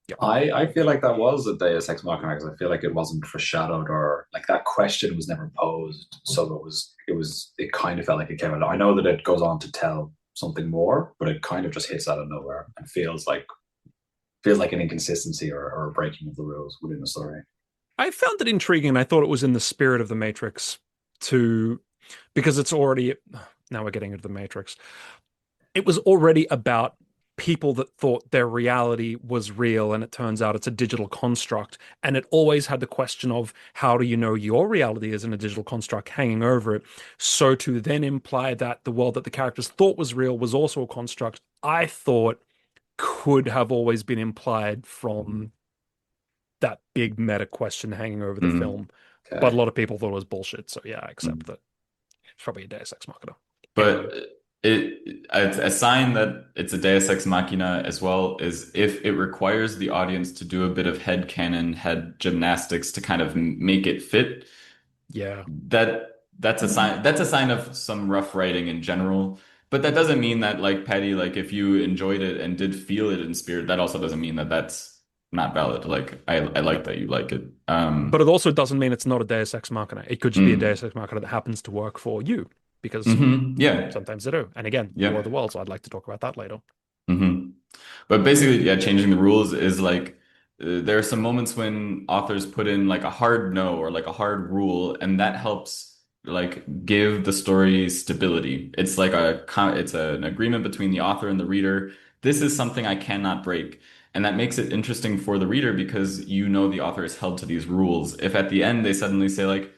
Speaker 2: Yeah.
Speaker 3: I feel like that was a Deus Ex Machina because I feel like it wasn't foreshadowed or like that question was never posed. So it kind of felt like it came out. I know that it goes on to tell something more, but it kind of just hits out of nowhere and feels like an inconsistency or a breaking of the rules within the story.
Speaker 2: I found it intriguing. I thought it was in the spirit of the Matrix because it's already, now we're getting into the Matrix. It was already about people that thought their reality was real and it turns out it's a digital construct. And it always had the question of how do you know your reality isn't a digital construct hanging over it? So to then imply that the world that the characters thought was real was also a construct, I thought could have always been implied from that big meta question hanging over the film.
Speaker 3: Okay.
Speaker 2: But a lot of people thought it was bullshit. So yeah, I accept that it's probably a Deus Ex Machina.
Speaker 4: But it's a sign that it's a Deus Ex Machina as well is if it requires the audience to do a bit of head canon, head gymnastics to kind of make it fit.
Speaker 2: Yeah.
Speaker 4: That's a sign. That's a sign of some rough writing in general. But that doesn't mean that, like Paddy, like if you enjoyed it and did feel it in spirit, that also doesn't mean that that's not valid. Like I like that you like it.
Speaker 2: But it also doesn't mean it's not a Deus Ex Machina. It could just be a
Speaker 4: Mm.
Speaker 2: Deus Ex Machina that happens to work for you, because
Speaker 4: Yeah.
Speaker 2: sometimes they do. And again,
Speaker 4: Yeah.
Speaker 2: War of the Worlds, I'd like to talk about that later.
Speaker 4: But basically, yeah, changing the rules is like there are some moments when authors put in like a hard no or like a hard rule, and that helps like give the story stability. It's like it's an agreement between the author and the reader. This is something I cannot break. And that makes it interesting for the reader because you know the author is held to these rules. If at the end they suddenly say like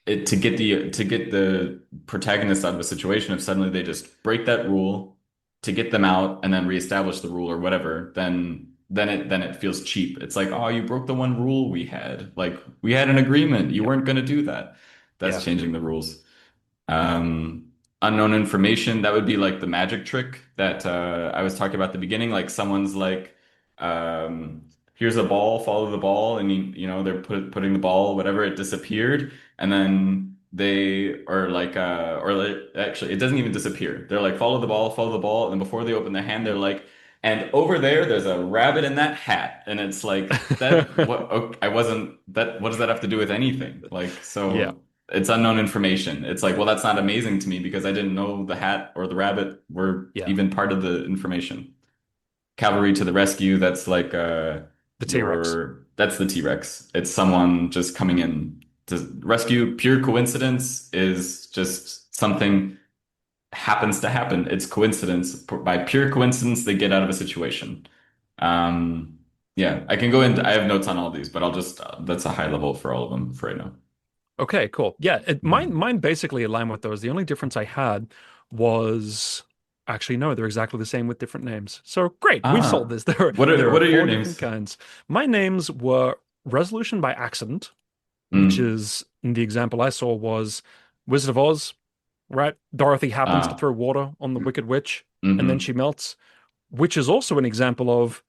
Speaker 4: to get the protagonist out of a situation, if suddenly they just break that rule to get them out and then reestablish the rule or whatever, then it feels cheap. It's like, oh, you broke the one rule we had. Like we had an agreement. You weren't going to do that. That's changing the rules. Unknown information, that would be like the magic trick that I was talking about at the beginning. Like someone's like, here's a ball, follow the ball, and you know they're putting the ball, whatever, it disappeared, and then they are like, actually, it doesn't even disappear. They're like, follow the ball, and before they open their hand, they're like, and over there's a rabbit in that hat, and it's like that. What? Okay, I wasn't that. What does that have to do with anything? Like, so.
Speaker 2: Yeah.
Speaker 4: It's unknown information. It's like, well, that's not amazing to me because I didn't know the hat or the rabbit were even part of the information. Cavalry to the rescue, that's like
Speaker 2: the T-Rex.
Speaker 4: That's the T-Rex. It's someone just coming in to rescue. Pure coincidence is just something happens to happen. It's coincidence. By pure coincidence, they get out of a situation. Yeah, I can go into, I have notes on all these, but I'll just, that's a high level for all of them for right now.
Speaker 2: Okay, cool. Yeah, mine basically aligned with those. The only difference I had was actually no, they're exactly the same with different names. So great, we've solved this. There are
Speaker 4: what are
Speaker 2: four
Speaker 4: your
Speaker 2: different
Speaker 4: names?
Speaker 2: kinds. My names were Resolution by Accident, which is the example I saw was Wizard of Oz, right? Dorothy happens to throw water on the Wicked Witch, and then she melts, which is also an example of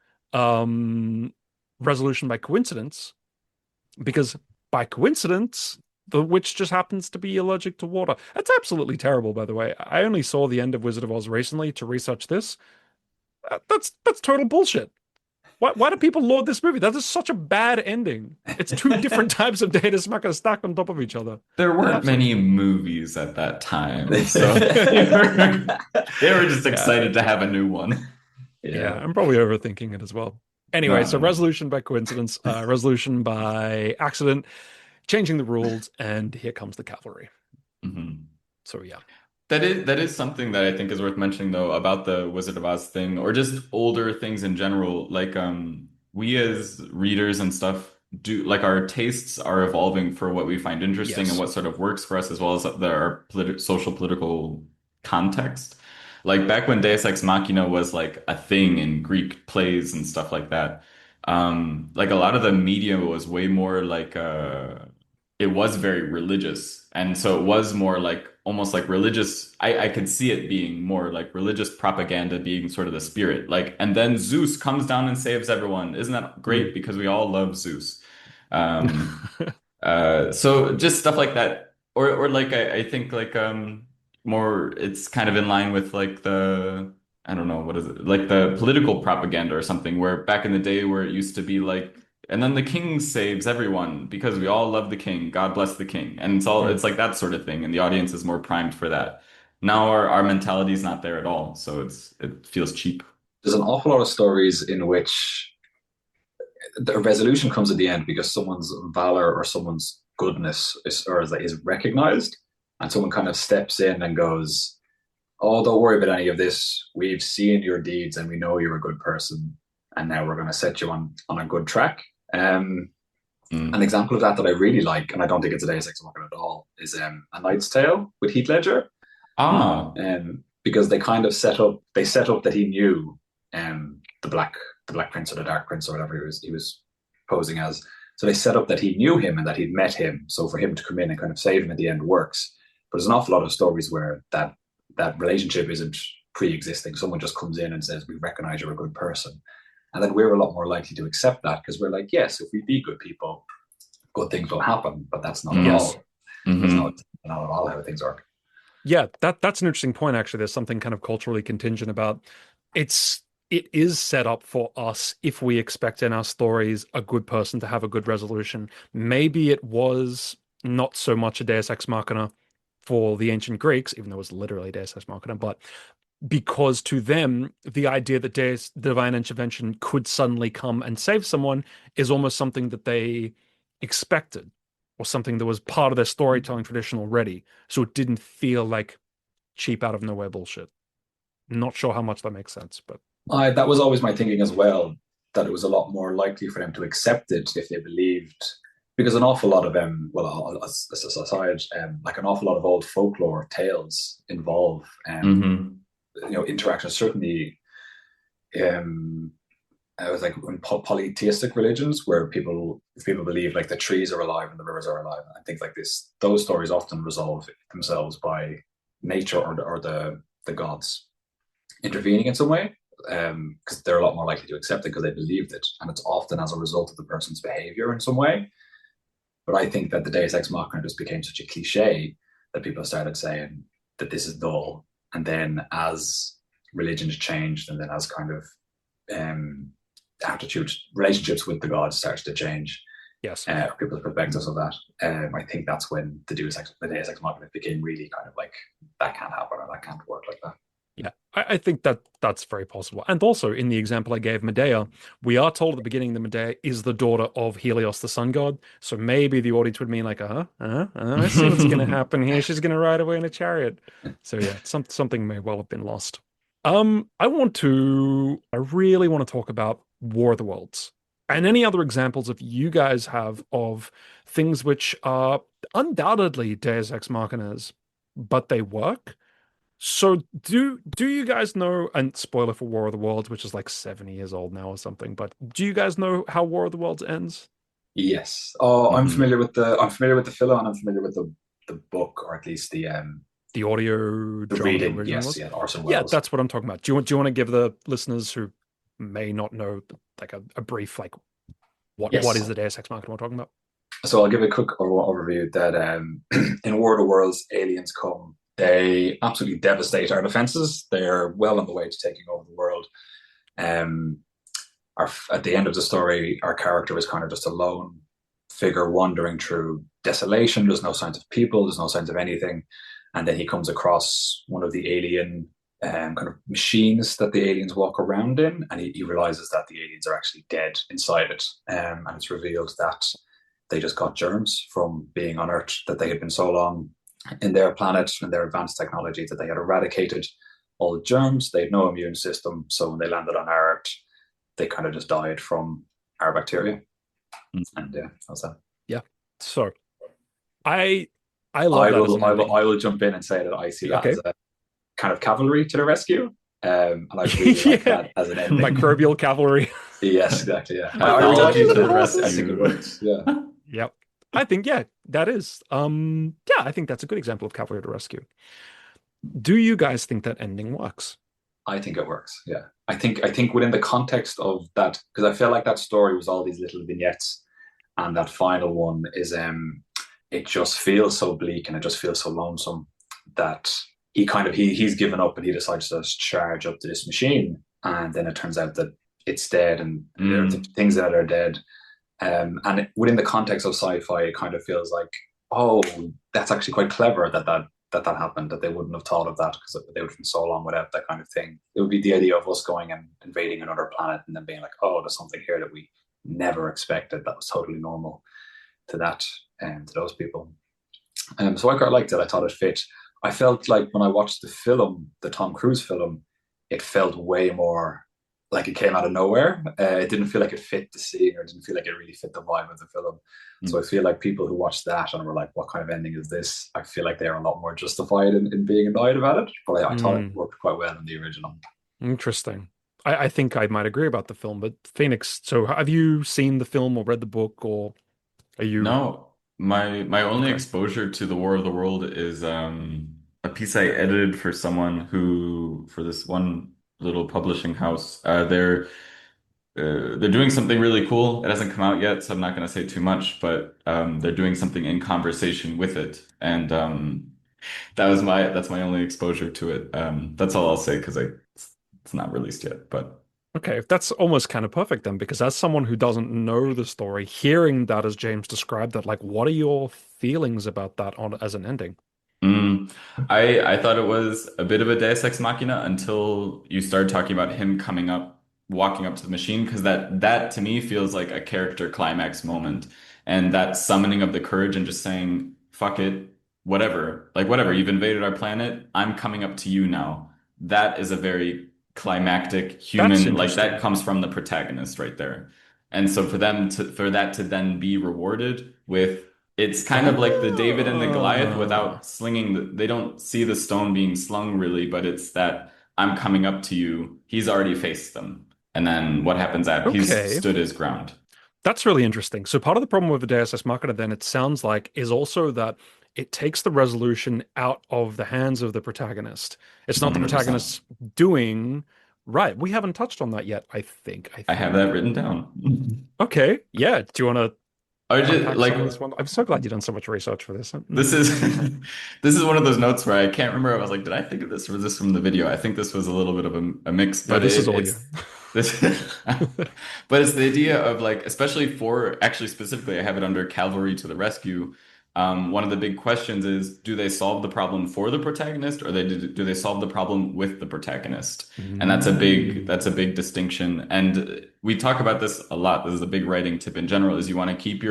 Speaker 2: Resolution by Coincidence, because by coincidence, the witch just happens to be allergic to water. That's absolutely terrible, by the way. I only saw the end of Wizard of Oz recently to research this. That's total bullshit. Why do people laud this movie? That is such a bad ending. It's two different types of Deus Machina stacked on top of each other.
Speaker 4: There weren't many movies at that time, so they were just excited to have a new one.
Speaker 2: Yeah, I'm probably overthinking it as well. Anyway, so resolution by coincidence, resolution by accident, changing the rules, and here comes the cavalry. So yeah.
Speaker 4: That is something that I think is worth mentioning though about the Wizard of Oz thing, or just older things in general. Like we as readers and stuff do, like, our tastes are evolving for what we find interesting and what sort of works for us, as well as our social political context. Like back when Deus Ex Machina was like a thing in Greek plays and stuff like that, like a lot of the media was way more like it was very religious, and so it was more like almost like religious. I could see it being more like religious propaganda being sort of the spirit. Like, and then Zeus comes down and saves everyone. Isn't that great? Because we all love Zeus. So just stuff like that, or like I think like more, it's kind of in line with like the, I don't know, what is it, like the political propaganda or something, where back in the day where it used to be like, and then the king saves everyone because we all love the king, God bless the king, and it's like that sort of thing, and the audience is more primed for that. Now our mentality is not there at all, so it feels cheap.
Speaker 3: There's an awful lot of stories in which the resolution comes at the end because someone's valor or someone's goodness is recognized, and someone kind of steps in and goes, "Oh, don't worry about any of this. We've seen your deeds and we know you're a good person, and now we're going to set you on a good track." An example of that I really like, and I don't think it's a Deus Ex Machina at all, is A Knight's Tale with Heath Ledger. Because they kind of set up that he knew the Black Prince or the Dark Prince or whatever he was posing as. So they set up that he knew him and that he'd met him. So for him to come in and kind of save him at the end works. But there's an awful lot of stories where that relationship isn't pre-existing. Someone just comes in and says, we recognize you're a good person. And then we're a lot more likely to accept that because we're like, yes, if we be good people, good things will happen. But that's not at all. That's not at all how things work.
Speaker 2: Yeah, that's an interesting point, actually. There's something kind of culturally contingent about it is set up for us if we expect in our stories a good person to have a good resolution. Maybe it was not so much a Deus Ex Machina for the ancient Greeks, even though it was literally Deus Ex Machina, but because to them, the idea that divine intervention could suddenly come and save someone is almost something that they expected or something that was part of their storytelling tradition already. So it didn't feel like cheap out of nowhere bullshit. Not sure how much that makes sense, but
Speaker 3: that was always my thinking as well, that it was a lot more likely for them to accept it if they believed, because an awful lot of aside, like an awful lot of old folklore tales involve interactions. Certainly, I was like in polytheistic religions where people believe like the trees are alive and the rivers are alive and things like this. Those stories often resolve themselves by nature or the gods intervening in some way, because they're a lot more likely to accept it because they believed it, and it's often as a result of the person's behavior in some way. But I think that the Deus Ex Machina just became such a cliche that people started saying that this is dull, and then as religions changed, and then as kind of relationships with the gods started to change,
Speaker 2: yes,
Speaker 3: people's perspectives of that, I think that's when the Deus Ex Machina became really kind of like, that can't happen or that can't work like that.
Speaker 2: Yeah, I think that's very possible. And also, in the example I gave, Medea, we are told at the beginning that Medea is the daughter of Helios, the sun god. So maybe the audience would mean like, I see what's going to happen here. She's going to ride away in a chariot. So yeah, something may well have been lost. I really want to talk about War of the Worlds and any other examples if you guys have of things which are undoubtedly Deus Ex Machinas, but they work. So do you guys know, and spoiler for War of the Worlds, which is like 70 years old now or something, but do you guys know how War of the Worlds ends?
Speaker 3: Yes. Oh, I'm familiar with the film, and I'm familiar with the book, or at least the
Speaker 2: audio
Speaker 3: the
Speaker 2: drama
Speaker 3: reading.
Speaker 2: version
Speaker 3: Yes,
Speaker 2: was?
Speaker 3: yeah, Orson
Speaker 2: Yeah,
Speaker 3: Welles.
Speaker 2: that's what I'm talking about. Do you want to give the listeners who may not know like a brief like what is the Deus Ex Machina we're talking about?
Speaker 3: So I'll give a quick overview that in War of the Worlds, aliens come. They absolutely devastate our defenses. They're well on the way to taking over the world. At the end of the story, our character is kind of just a lone figure wandering through desolation. There's no signs of people. There's no signs of anything. And then he comes across one of the alien kind of machines that the aliens walk around in, and he realizes that the aliens are actually dead inside it. And it's revealed that they just got germs from being on Earth, that they had been so long in their planet and their advanced technology that they had eradicated all the germs. They had no immune system, so when they landed on Earth, they kind of just died from our bacteria. And yeah, that's that.
Speaker 2: Yeah. So I love that.
Speaker 3: I will jump in and say that I see that as a kind of cavalry to the rescue. And I really like that as an ending.
Speaker 2: Microbial cavalry.
Speaker 3: Yes, exactly. Yeah.
Speaker 4: Biology to the rescue.
Speaker 3: Yeah.
Speaker 2: Yep. I think that is. I think that's a good example of cavalry to rescue. Do you guys think that ending works?
Speaker 3: I think it works. Yeah. I think within the context of that, because I feel like that story was all these little vignettes, and that final one is it just feels so bleak and it just feels so lonesome that he's given up and he decides to charge up to this machine, and then it turns out that it's dead and there are things that are dead. And within the context of sci-fi, it kind of feels like, oh, that's actually quite clever that happened, that they wouldn't have thought of that because they would have been so long without that kind of thing. It would be the idea of us going and invading another planet and then being like, oh, there's something here that we never expected that was totally normal to that and to those people. So I quite liked it. I thought it fit. I felt like when I watched the film, the Tom Cruise film, it felt way more like it came out of nowhere. It didn't feel like it fit the scene, or it didn't feel like it really fit the vibe of the film. So I feel like people who watched that and were like, what kind of ending is this? I feel like they're a lot more justified in being annoyed about it. But I thought it worked quite well in the original.
Speaker 2: Interesting. I think I might agree about the film, but Phoenix, so have you seen the film or read the book or Are you
Speaker 4: No, my only
Speaker 2: okay?
Speaker 4: exposure to the War of the World is a piece I edited for someone who for this one little publishing house. They're doing something really cool. It hasn't come out yet, so I'm not going to say too much, but they're doing something in conversation with it, and that's my only exposure to it. That's all I'll say because it's not released yet, but.
Speaker 2: Okay, that's almost kind of perfect then, because as someone who doesn't know the story, hearing that as James described it, like, what are your feelings about that on as an ending?
Speaker 4: Mm. I thought it was a bit of a Deus Ex Machina until you started talking about him coming up, walking up to the machine, because that to me feels like a character climax moment, and that summoning of the courage and just saying, "Fuck it, whatever, like whatever, you've invaded our planet, I'm coming up to you now." That is a very climactic
Speaker 2: That's
Speaker 4: human, like that
Speaker 2: interesting.
Speaker 4: comes from the protagonist right there. And so for that to then be rewarded with it's kind of like the David and the Goliath
Speaker 2: Ah,
Speaker 4: without slinging they don't see the stone being slung really, but it's that I'm coming up to you. He's already faced them. And then what happens after he's
Speaker 2: okay.
Speaker 4: stood his ground.
Speaker 2: That's really interesting. So part of the problem with the Deus Ex Machina, then it sounds like, is also that it takes the resolution out of the hands of the protagonist. It's not the
Speaker 4: 100%.
Speaker 2: protagonist's doing. Right. We haven't touched on that yet, I think. I
Speaker 4: I have
Speaker 2: think.
Speaker 4: that written down.
Speaker 2: Okay. Yeah. Do you want to
Speaker 4: I just
Speaker 2: unpack
Speaker 4: like
Speaker 2: some of this one? I'm so glad you've done so much research for this.
Speaker 4: this is this is one of those notes where I can't remember. I was like, did I think of this or was this from the video? I think this was a little bit of a mix,
Speaker 2: No,
Speaker 4: but
Speaker 2: this is all you.
Speaker 4: it's this but it's the idea of like, especially for actually specifically, I have it under Cavalry to the Rescue. One of the big questions is, do they solve the problem for the protagonist or do they solve the problem with the protagonist? And
Speaker 2: Mm.
Speaker 4: that's a big distinction. And we talk about this a lot. This is a big writing tip in general, is you want to keep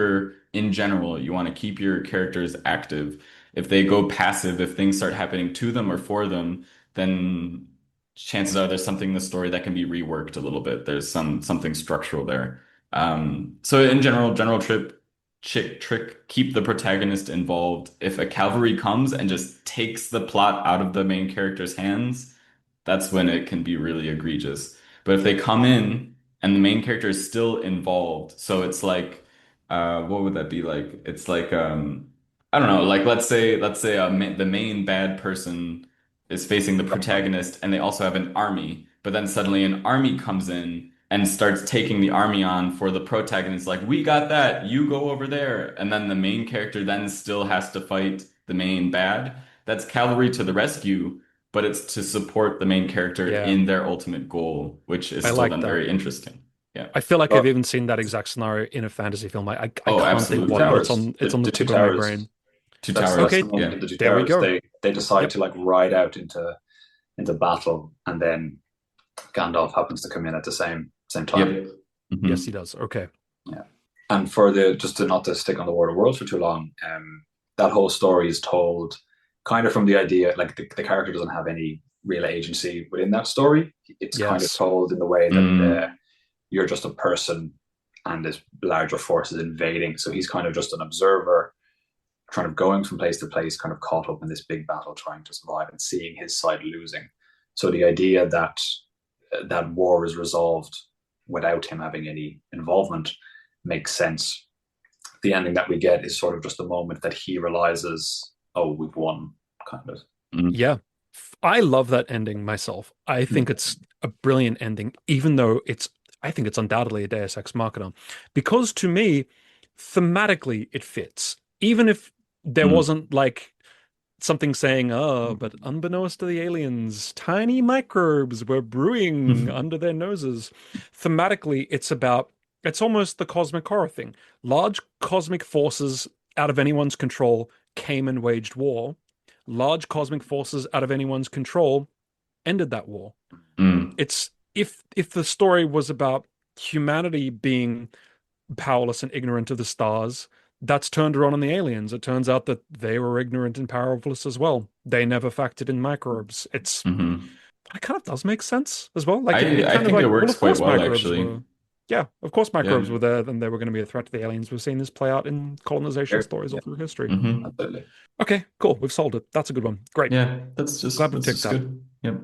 Speaker 4: in general, you want to keep your characters active. If they go passive, if things start happening to them or for them, then chances are there's something in the story that can be reworked a little bit. There's something structural there. So in general, general trip, chick trick, keep the protagonist involved. If a cavalry comes and just takes the plot out of the main character's hands, that's when it can be really egregious. But if they come in and the main character is still involved, so it's like, what would that be like? It's like, I don't know, like let's say the main bad person is facing the protagonist, and they also have an army, but then suddenly an army comes in and starts taking the army on for the protagonist, like, we got that, you go over there, and then the main character then still has to fight the main bad. That's cavalry to the rescue, but it's to support the main character
Speaker 2: Yeah,
Speaker 4: in their ultimate goal, which is
Speaker 2: I
Speaker 4: still
Speaker 2: like
Speaker 4: then
Speaker 2: that.
Speaker 4: very interesting. Yeah.
Speaker 2: I feel like
Speaker 3: Well,
Speaker 2: I've even seen that exact scenario in a fantasy film. I
Speaker 4: Oh,
Speaker 2: can't think
Speaker 3: Two
Speaker 2: what, but
Speaker 4: absolutely.
Speaker 3: towers.
Speaker 2: it's on the
Speaker 3: The two
Speaker 2: tip of my
Speaker 3: towers.
Speaker 2: brain.
Speaker 4: Two
Speaker 3: That's
Speaker 4: towers.
Speaker 3: the
Speaker 2: Okay,
Speaker 3: moment
Speaker 4: Yeah.
Speaker 3: in the two
Speaker 2: there we
Speaker 3: towers.
Speaker 2: go.
Speaker 3: They decide
Speaker 2: Yep.
Speaker 3: to like ride out into battle, and then Gandalf happens to come in at the same time.
Speaker 4: Yep.
Speaker 2: Yes, he
Speaker 4: Hmm.
Speaker 2: does. Okay.
Speaker 3: Yeah. And for the just to not to stick on the War of Worlds for too long, that whole story is told kind of from the idea like the character doesn't have any real agency within that story. It's kind of
Speaker 2: Yes.
Speaker 3: told in the way that
Speaker 4: Mm.
Speaker 3: you're just a person and this larger force is invading. So he's kind of just an observer, kind of going from place to place, kind of caught up in this big battle, trying to survive and seeing his side losing. So the idea that that war is resolved without him having any involvement makes sense. The ending that we get is sort of just the moment that he realizes, oh, we've won, kind of.
Speaker 4: Mm.
Speaker 2: Yeah. I love that ending myself. I think it's a brilliant ending, even though I think it's undoubtedly a Deus Ex Machina. Because to me, thematically, it fits. Even if there
Speaker 4: Mm.
Speaker 2: wasn't like something saying, oh, but unbeknownst to the aliens, tiny microbes were brewing under their noses. Thematically, it's almost the cosmic horror thing. Large cosmic forces out of anyone's control came and waged war. Large cosmic forces out of anyone's control ended that war.
Speaker 4: Mm.
Speaker 2: It's if the story was about humanity being powerless and ignorant of the stars, that's turned around on the aliens. It turns out that they were ignorant and powerless as well. They never factored in microbes.
Speaker 4: Hmm.
Speaker 2: It kind of does make sense as well. Like it
Speaker 4: I
Speaker 2: kind of
Speaker 4: think it
Speaker 2: like, well,
Speaker 4: works
Speaker 2: of
Speaker 4: quite
Speaker 2: course
Speaker 4: well,
Speaker 2: microbes
Speaker 4: actually.
Speaker 2: were, yeah, of course
Speaker 4: Yeah.
Speaker 2: microbes were there, then they were going to be a threat to the aliens. We've seen this play out in colonization stories all
Speaker 3: Yeah,
Speaker 2: through history.
Speaker 4: Hmm.
Speaker 3: absolutely.
Speaker 2: Okay, cool. We've solved it. That's a good one. Great.
Speaker 4: Yeah.
Speaker 2: Glad we
Speaker 4: That's
Speaker 2: ticked
Speaker 4: just
Speaker 2: that.
Speaker 4: good. Yep.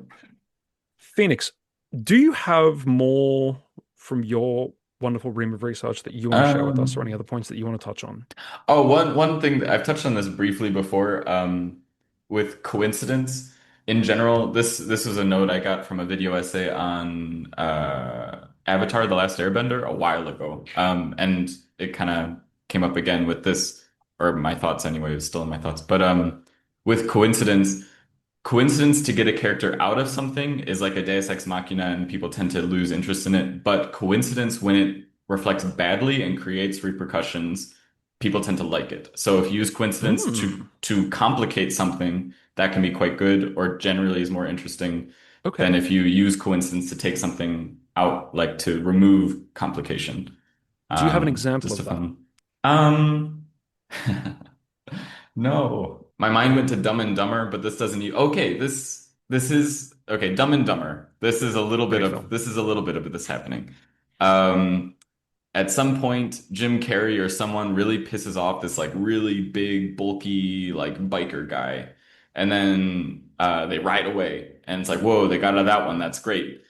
Speaker 2: Phoenix, do you have more from your wonderful ream of research that you want to share with us, or any
Speaker 4: Um,
Speaker 2: other points that you want to touch on?
Speaker 4: Oh, one thing that I've touched on this briefly before, with coincidence in general. This was a note I got from a video essay on Avatar: The Last Airbender a while ago, and it kind of came up again with this, or my thoughts anyway. It was still in my thoughts, but with coincidence to get a character out of something is like a Deus Ex Machina, and people tend to lose interest in it. But coincidence, when it reflects badly and creates repercussions, people tend to like it. So if you use coincidence
Speaker 2: Hmm.
Speaker 4: to complicate something, that can be quite good, or generally is more interesting than
Speaker 2: Okay.
Speaker 4: if you use coincidence to take something out, like to remove complication.
Speaker 2: Do you have an example
Speaker 4: Just a
Speaker 2: of that?
Speaker 4: fun. No, my mind went to Dumb and Dumber, but this doesn't. Okay, this is okay. Dumb and Dumber.
Speaker 2: Great film.
Speaker 4: This is a little bit of this happening. Um, at some point, Jim Carrey or someone really pisses off this like really big, bulky like biker guy, and then they ride away, and it's like, whoa, they got out of that one. That's great.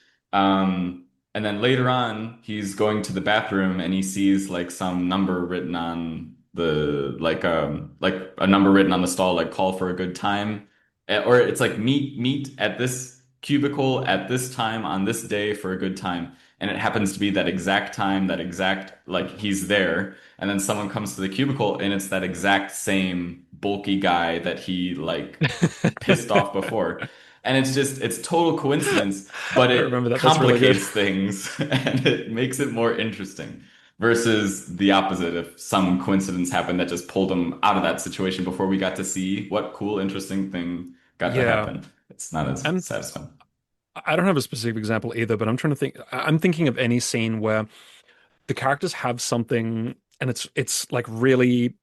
Speaker 4: And then later on, he's going to the bathroom and he sees like some number written on the like a number written on the stall, like call for a good time. Or it's like meet at this cubicle at this time on this day for a good time. And it happens to be that exact time, that exact, like he's there. And then someone comes to the cubicle and it's that exact same bulky guy that he like pissed off before. And it's total coincidence, but
Speaker 2: I remember
Speaker 4: it
Speaker 2: that. That's really good.
Speaker 4: complicates things and it makes it more interesting versus the opposite. If some coincidence happened that just pulled him out of that situation before we got to see what cool, interesting thing got to
Speaker 2: Yeah.
Speaker 4: happen, it's not as
Speaker 2: And
Speaker 4: satisfying.
Speaker 2: I don't have a specific example either, but I'm trying to think. I'm thinking of any scene where the characters have something and it's like really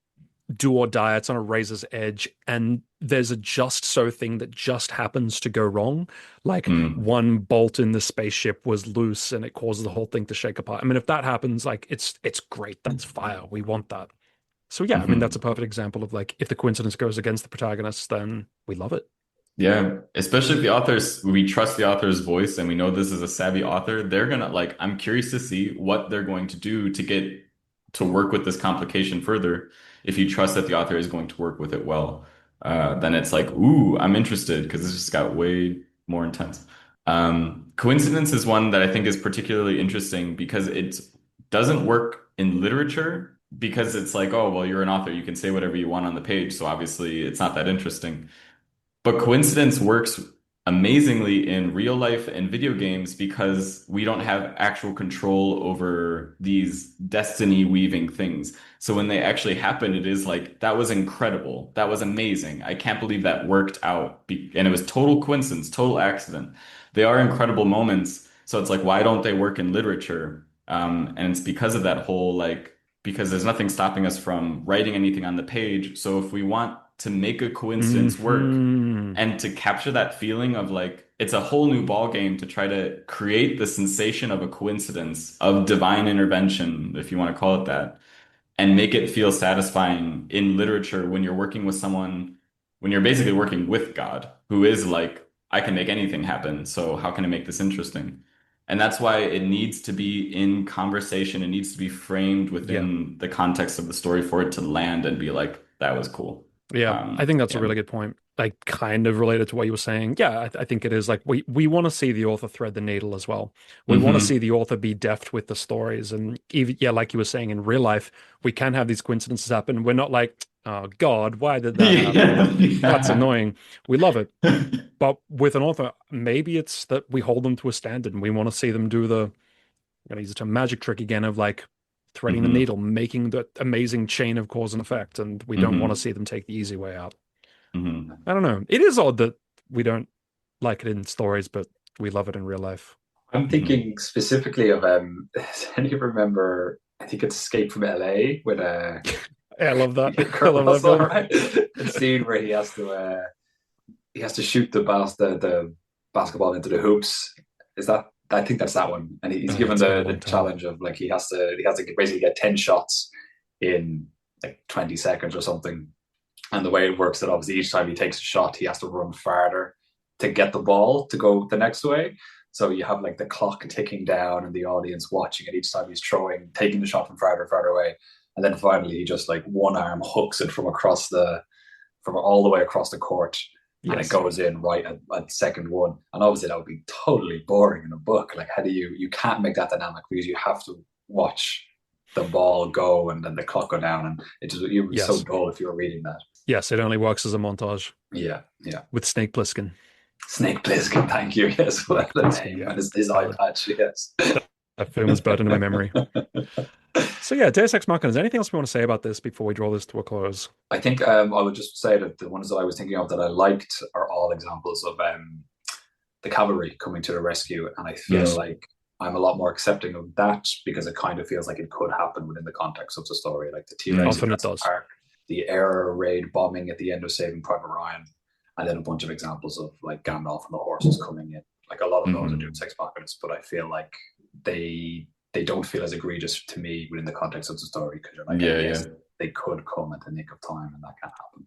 Speaker 2: do or die. It's on a razor's edge, and there's a just so thing that just happens to go wrong. Like
Speaker 4: Mm.
Speaker 2: one bolt in the spaceship was loose and it causes the whole thing to shake apart. I mean, if that happens, like it's great. That's fire. We want that. So yeah, I mean that's a
Speaker 4: Mhm.
Speaker 2: perfect example of like if the coincidence goes against the protagonist, then we love it.
Speaker 4: Yeah, especially if we trust the author's voice and we know this is a savvy author, they're gonna like, I'm curious to see what they're going to do to get to work with this complication further. If you trust that the author is going to work with it well, then it's like, ooh, I'm interested because this just got way more intense. Coincidence is one that I think is particularly interesting because it doesn't work in literature because it's like, oh, well, you're an author, you can say whatever you want on the page, so obviously it's not that interesting. But coincidence works amazingly in real life and video games because we don't have actual control over these destiny weaving things. So when they actually happen, it is like, that was incredible. That was amazing. I can't believe that worked out. And it was total coincidence, total accident. They are incredible moments. So it's like, why don't they work in literature? And it's because of that whole like, because there's nothing stopping us from writing anything on the page. So if we want to make a coincidence work
Speaker 2: Hmm.
Speaker 4: and to capture that feeling of like it's a whole new ball game to try to create the sensation of a coincidence of divine intervention, if you want to call it that, and make it feel satisfying in literature when you're working with someone, when you're basically working with God, who is like, I can make anything happen, so how can I make this interesting? And that's why it needs to be in conversation. It needs to be framed
Speaker 2: Yeah.
Speaker 4: within the context of the story for it to land and be like, that was cool.
Speaker 2: Yeah, I think that's a
Speaker 4: Yeah.
Speaker 2: really good point. Like, kind of related to what you were saying. Yeah, I think it is. Like, we want to see the author thread the needle as well. We want to see
Speaker 4: Hmm.
Speaker 2: the author be deft with the stories, and even yeah, like you were saying, in real life, we can have these coincidences happen. We're not like, oh God, why did that happen?
Speaker 4: Yeah.
Speaker 2: That's
Speaker 4: Yeah.
Speaker 2: annoying. We love it, but with an author, maybe it's that we hold them to a standard, and we want to see them do the, I'm gonna use the term magic trick again of like threading the
Speaker 4: Hmm.
Speaker 2: needle, making the amazing chain of cause and effect, and we don't want to
Speaker 4: Hmm.
Speaker 2: see them take the easy way out.
Speaker 4: Hmm.
Speaker 2: I don't know. It is odd that we don't like it in stories, but we love it in real life.
Speaker 3: I'm
Speaker 4: Hmm.
Speaker 3: thinking specifically of does any of you remember? I think it's Escape from LA with
Speaker 2: Yeah, I love that. I
Speaker 3: Kurt
Speaker 2: love that
Speaker 3: Russell,
Speaker 2: film.
Speaker 3: right? The scene where he has to shoot the basketball into the hoops. Is that I think that's that one, and he's given
Speaker 2: It's been a
Speaker 3: the
Speaker 2: long time.
Speaker 3: challenge of like he has to basically get 10 shots in like 20 seconds or something. And the way it works, that obviously each time he takes a shot, he has to run farther to get the ball to go the next way. So you have like the clock ticking down and the audience watching it each time he's taking the shot from farther and farther away. And then finally he just like one arm hooks it from all the way across the court. And it goes in right at second one. And obviously that would be totally boring in a book. Like how do you can't make that dynamic because you have to watch the ball go and then the clock go down. And it would be so dull if you were reading that.
Speaker 2: Yes, it only works as a montage.
Speaker 3: Yeah.
Speaker 2: With Snake Plissken.
Speaker 3: Snake Plissken, thank you. Yes, what the name. And his eye patch, yes.
Speaker 2: That film is burned into my memory. So yeah, Deus Ex Machina. Is there anything else we want to say about this before we draw this to a close?
Speaker 3: I think I would just say that the ones that I was thinking of that I liked are all examples of the cavalry coming to the rescue. And I feel like I'm a lot more accepting of that because it kind of feels like it could happen within the context of the story. Like the T-Rex
Speaker 2: often it does.
Speaker 3: Park, the air raid bombing at the end of Saving Private Ryan, and then a bunch of examples of like Gandalf and the horses coming in. Like a lot of those are Deus Ex Machina, but I feel like they don't feel as egregious to me within the context of the story because you're like, they could come at the nick of time and that can happen.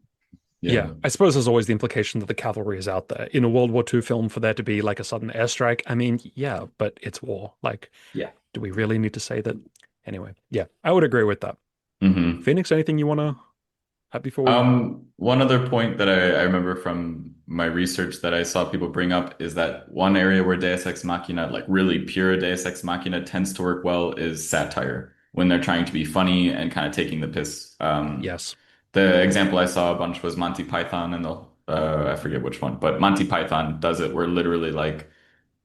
Speaker 2: Yeah, I suppose there's always the implication that the cavalry is out there. In a World War II film, for there to be like a sudden airstrike, I mean, yeah, but it's war. Like, do we really need to say that? Anyway, yeah, I would agree with that. Phoenix, anything you want to add before we...
Speaker 4: One other point that I remember from my research that I saw people bring up is that one area where Deus Ex Machina, like really pure Deus Ex Machina, tends to work well is satire, when they're trying to be funny and kind of taking the piss.
Speaker 2: Yes.
Speaker 4: The example I saw a bunch was Monty Python and I forget which one, but Monty Python does it where literally like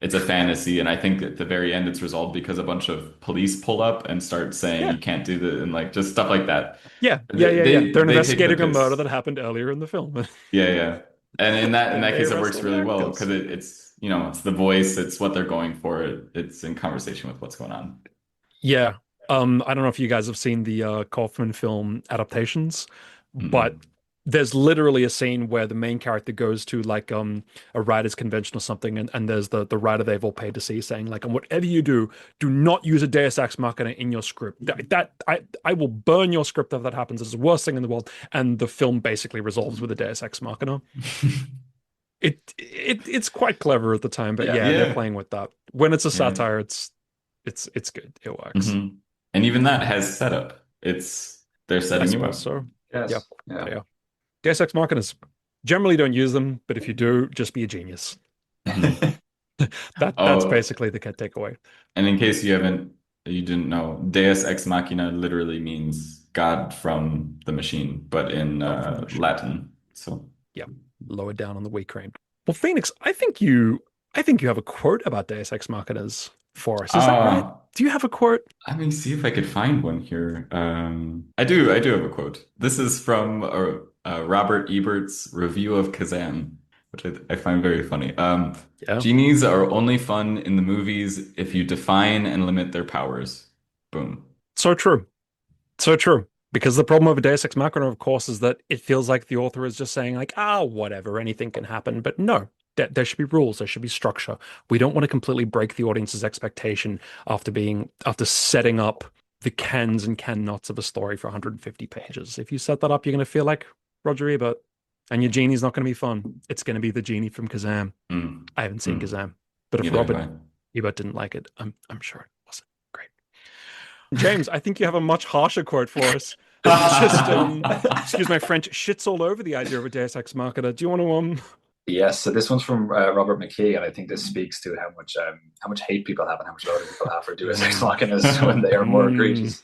Speaker 4: it's a fantasy, and I think at the very end it's resolved because a bunch of police pull up and start saying you can't do that and like just stuff like that.
Speaker 2: They're investigating a murder that happened earlier in the film.
Speaker 4: And in that case it works really well because it's it's the voice, it's what they're going for, it's in conversation with what's going on.
Speaker 2: I don't know if you guys have seen the Kaufman film adaptations, but there's literally a scene where the main character goes to like a writer's convention or something, and there's the writer they've all paid to see saying like, and whatever you do not use a Deus Ex Machina in your script. I will burn your script if that happens. It's the worst thing in the world. And the film basically resolves with a Deus Ex Machina. It's quite clever at the time, but they're playing with that. When it's a satire, it's good. It works.
Speaker 4: And even that has setup. They're setting you up.
Speaker 2: So
Speaker 3: yes.
Speaker 2: Deus Ex Machinas, generally don't use them, but if you do, just be a genius. That's basically the takeaway.
Speaker 4: And in case you didn't know, Deus Ex Machina literally means God from the machine, but in Latin. So
Speaker 2: lower down on the weight crane. Well, Phoenix, I think you have a quote about Deus Ex Machinas for us. Is that right? Do you have a quote?
Speaker 4: Let me see if I could find one here. I do have a quote. This is from Robert Ebert's review of Kazam, which I find very funny. Genies are only fun in the movies if you define and limit their powers. Boom.
Speaker 2: So true. Because the problem of a Deus Ex Machina, of course, is that it feels like the author is just saying like, whatever, anything can happen. But no, there should be rules. There should be structure. We don't want to completely break the audience's expectation after setting up the cans and can-nots of a story for 150 pages. If you set that up, you're going to feel like Roger Ebert, and your genie's not going to be fun. It's going to be the genie from Kazam. I haven't seen Kazam, but if Robert Ebert didn't like it, I'm sure it wasn't great. James, I think you have a much harsher quote for us. Just, excuse my French, shits all over the idea of a Deus Ex Machina. Do you want to
Speaker 3: Yes, so this one's from Robert McKee, and I think this speaks to how much hate people have and how much loading people have for Deus Ex Machinas when they are more egregious.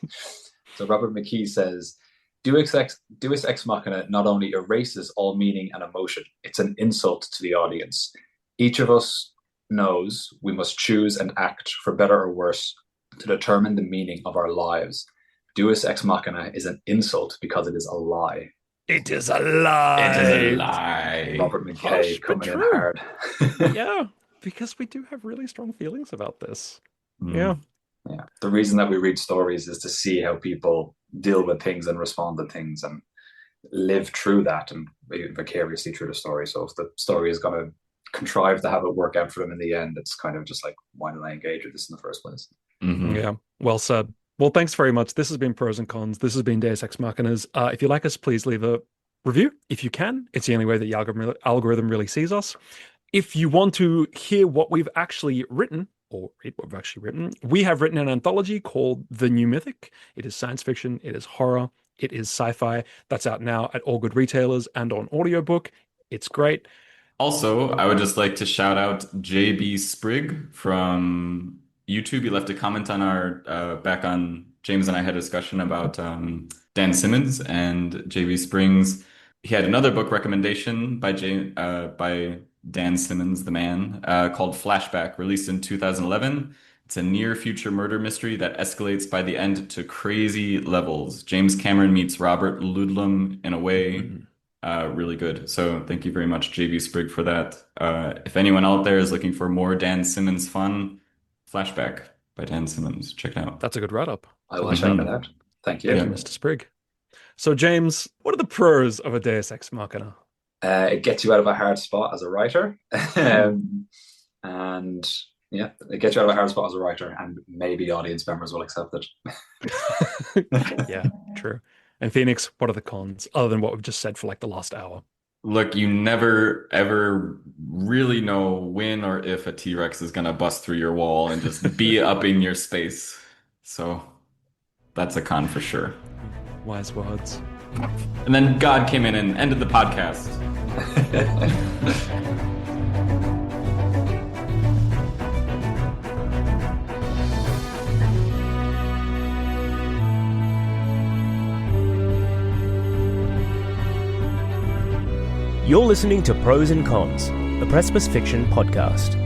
Speaker 3: So Robert McKee says, Deus Ex Machina not only erases all meaning and emotion, it's an insult to the audience. Each of us knows we must choose and act, for better or worse, to determine the meaning of our lives. Deus Ex Machina is an insult because it is a lie.
Speaker 2: It is a lie.
Speaker 4: It is a lie.
Speaker 3: Robert McKay coming in hard.
Speaker 2: Yeah, because we do have really strong feelings about this.
Speaker 3: Yeah. The reason that we read stories is to see how people deal with things and respond to things and live through that and vicariously through the story. So if the story is going to contrive to have it work out for them in the end, it's kind of just like, why did I engage with this in the first place?
Speaker 2: Yeah, well said. Well, thanks very much. This has been Pros and Cons. This has been Deus Ex Machinas. If you like us, please leave a review. If you can, it's the only way that the algorithm really sees us. If you want to hear what we've actually written, or read what we've actually written, we have written an anthology called The New Mythic. It is science fiction, it is horror, it is sci-fi. That's out now at all good retailers and on audiobook. It's great.
Speaker 4: Also, I would just like to shout out JB Sprigg from YouTube. He left a comment on our back on James and I had a discussion about Dan Simmons and JB Springs. He had another book recommendation by Dan Simmons, the man, called Flashback, released in 2011. It's a near future murder mystery that escalates by the end to crazy levels. James Cameron meets Robert Ludlum in a way. Really good. So thank you very much, JB Sprigg, for that. If anyone out there is looking for more Dan Simmons fun, Flashback by Dan Simmons, check it out.
Speaker 2: That's a good write-up.
Speaker 3: I will check it out. Thank you.
Speaker 2: Thank you, Mr. Sprigg. So, James, what are the pros of a Deus Ex Machina?
Speaker 3: It gets you out of a hard spot as a writer. And yeah, it gets you out of a hard spot as a writer, and maybe audience members will accept it.
Speaker 2: Yeah, true. And Phoenix, what are the cons, other than what we've just said for like the last hour?
Speaker 4: Look, you never, ever really know when or if a T-Rex is going to bust through your wall and just be up in your space. So that's a con for sure.
Speaker 2: Wise words.
Speaker 4: And then God came in and ended the podcast.
Speaker 1: You're listening to Prose and Cons, a Precipice Fiction podcast.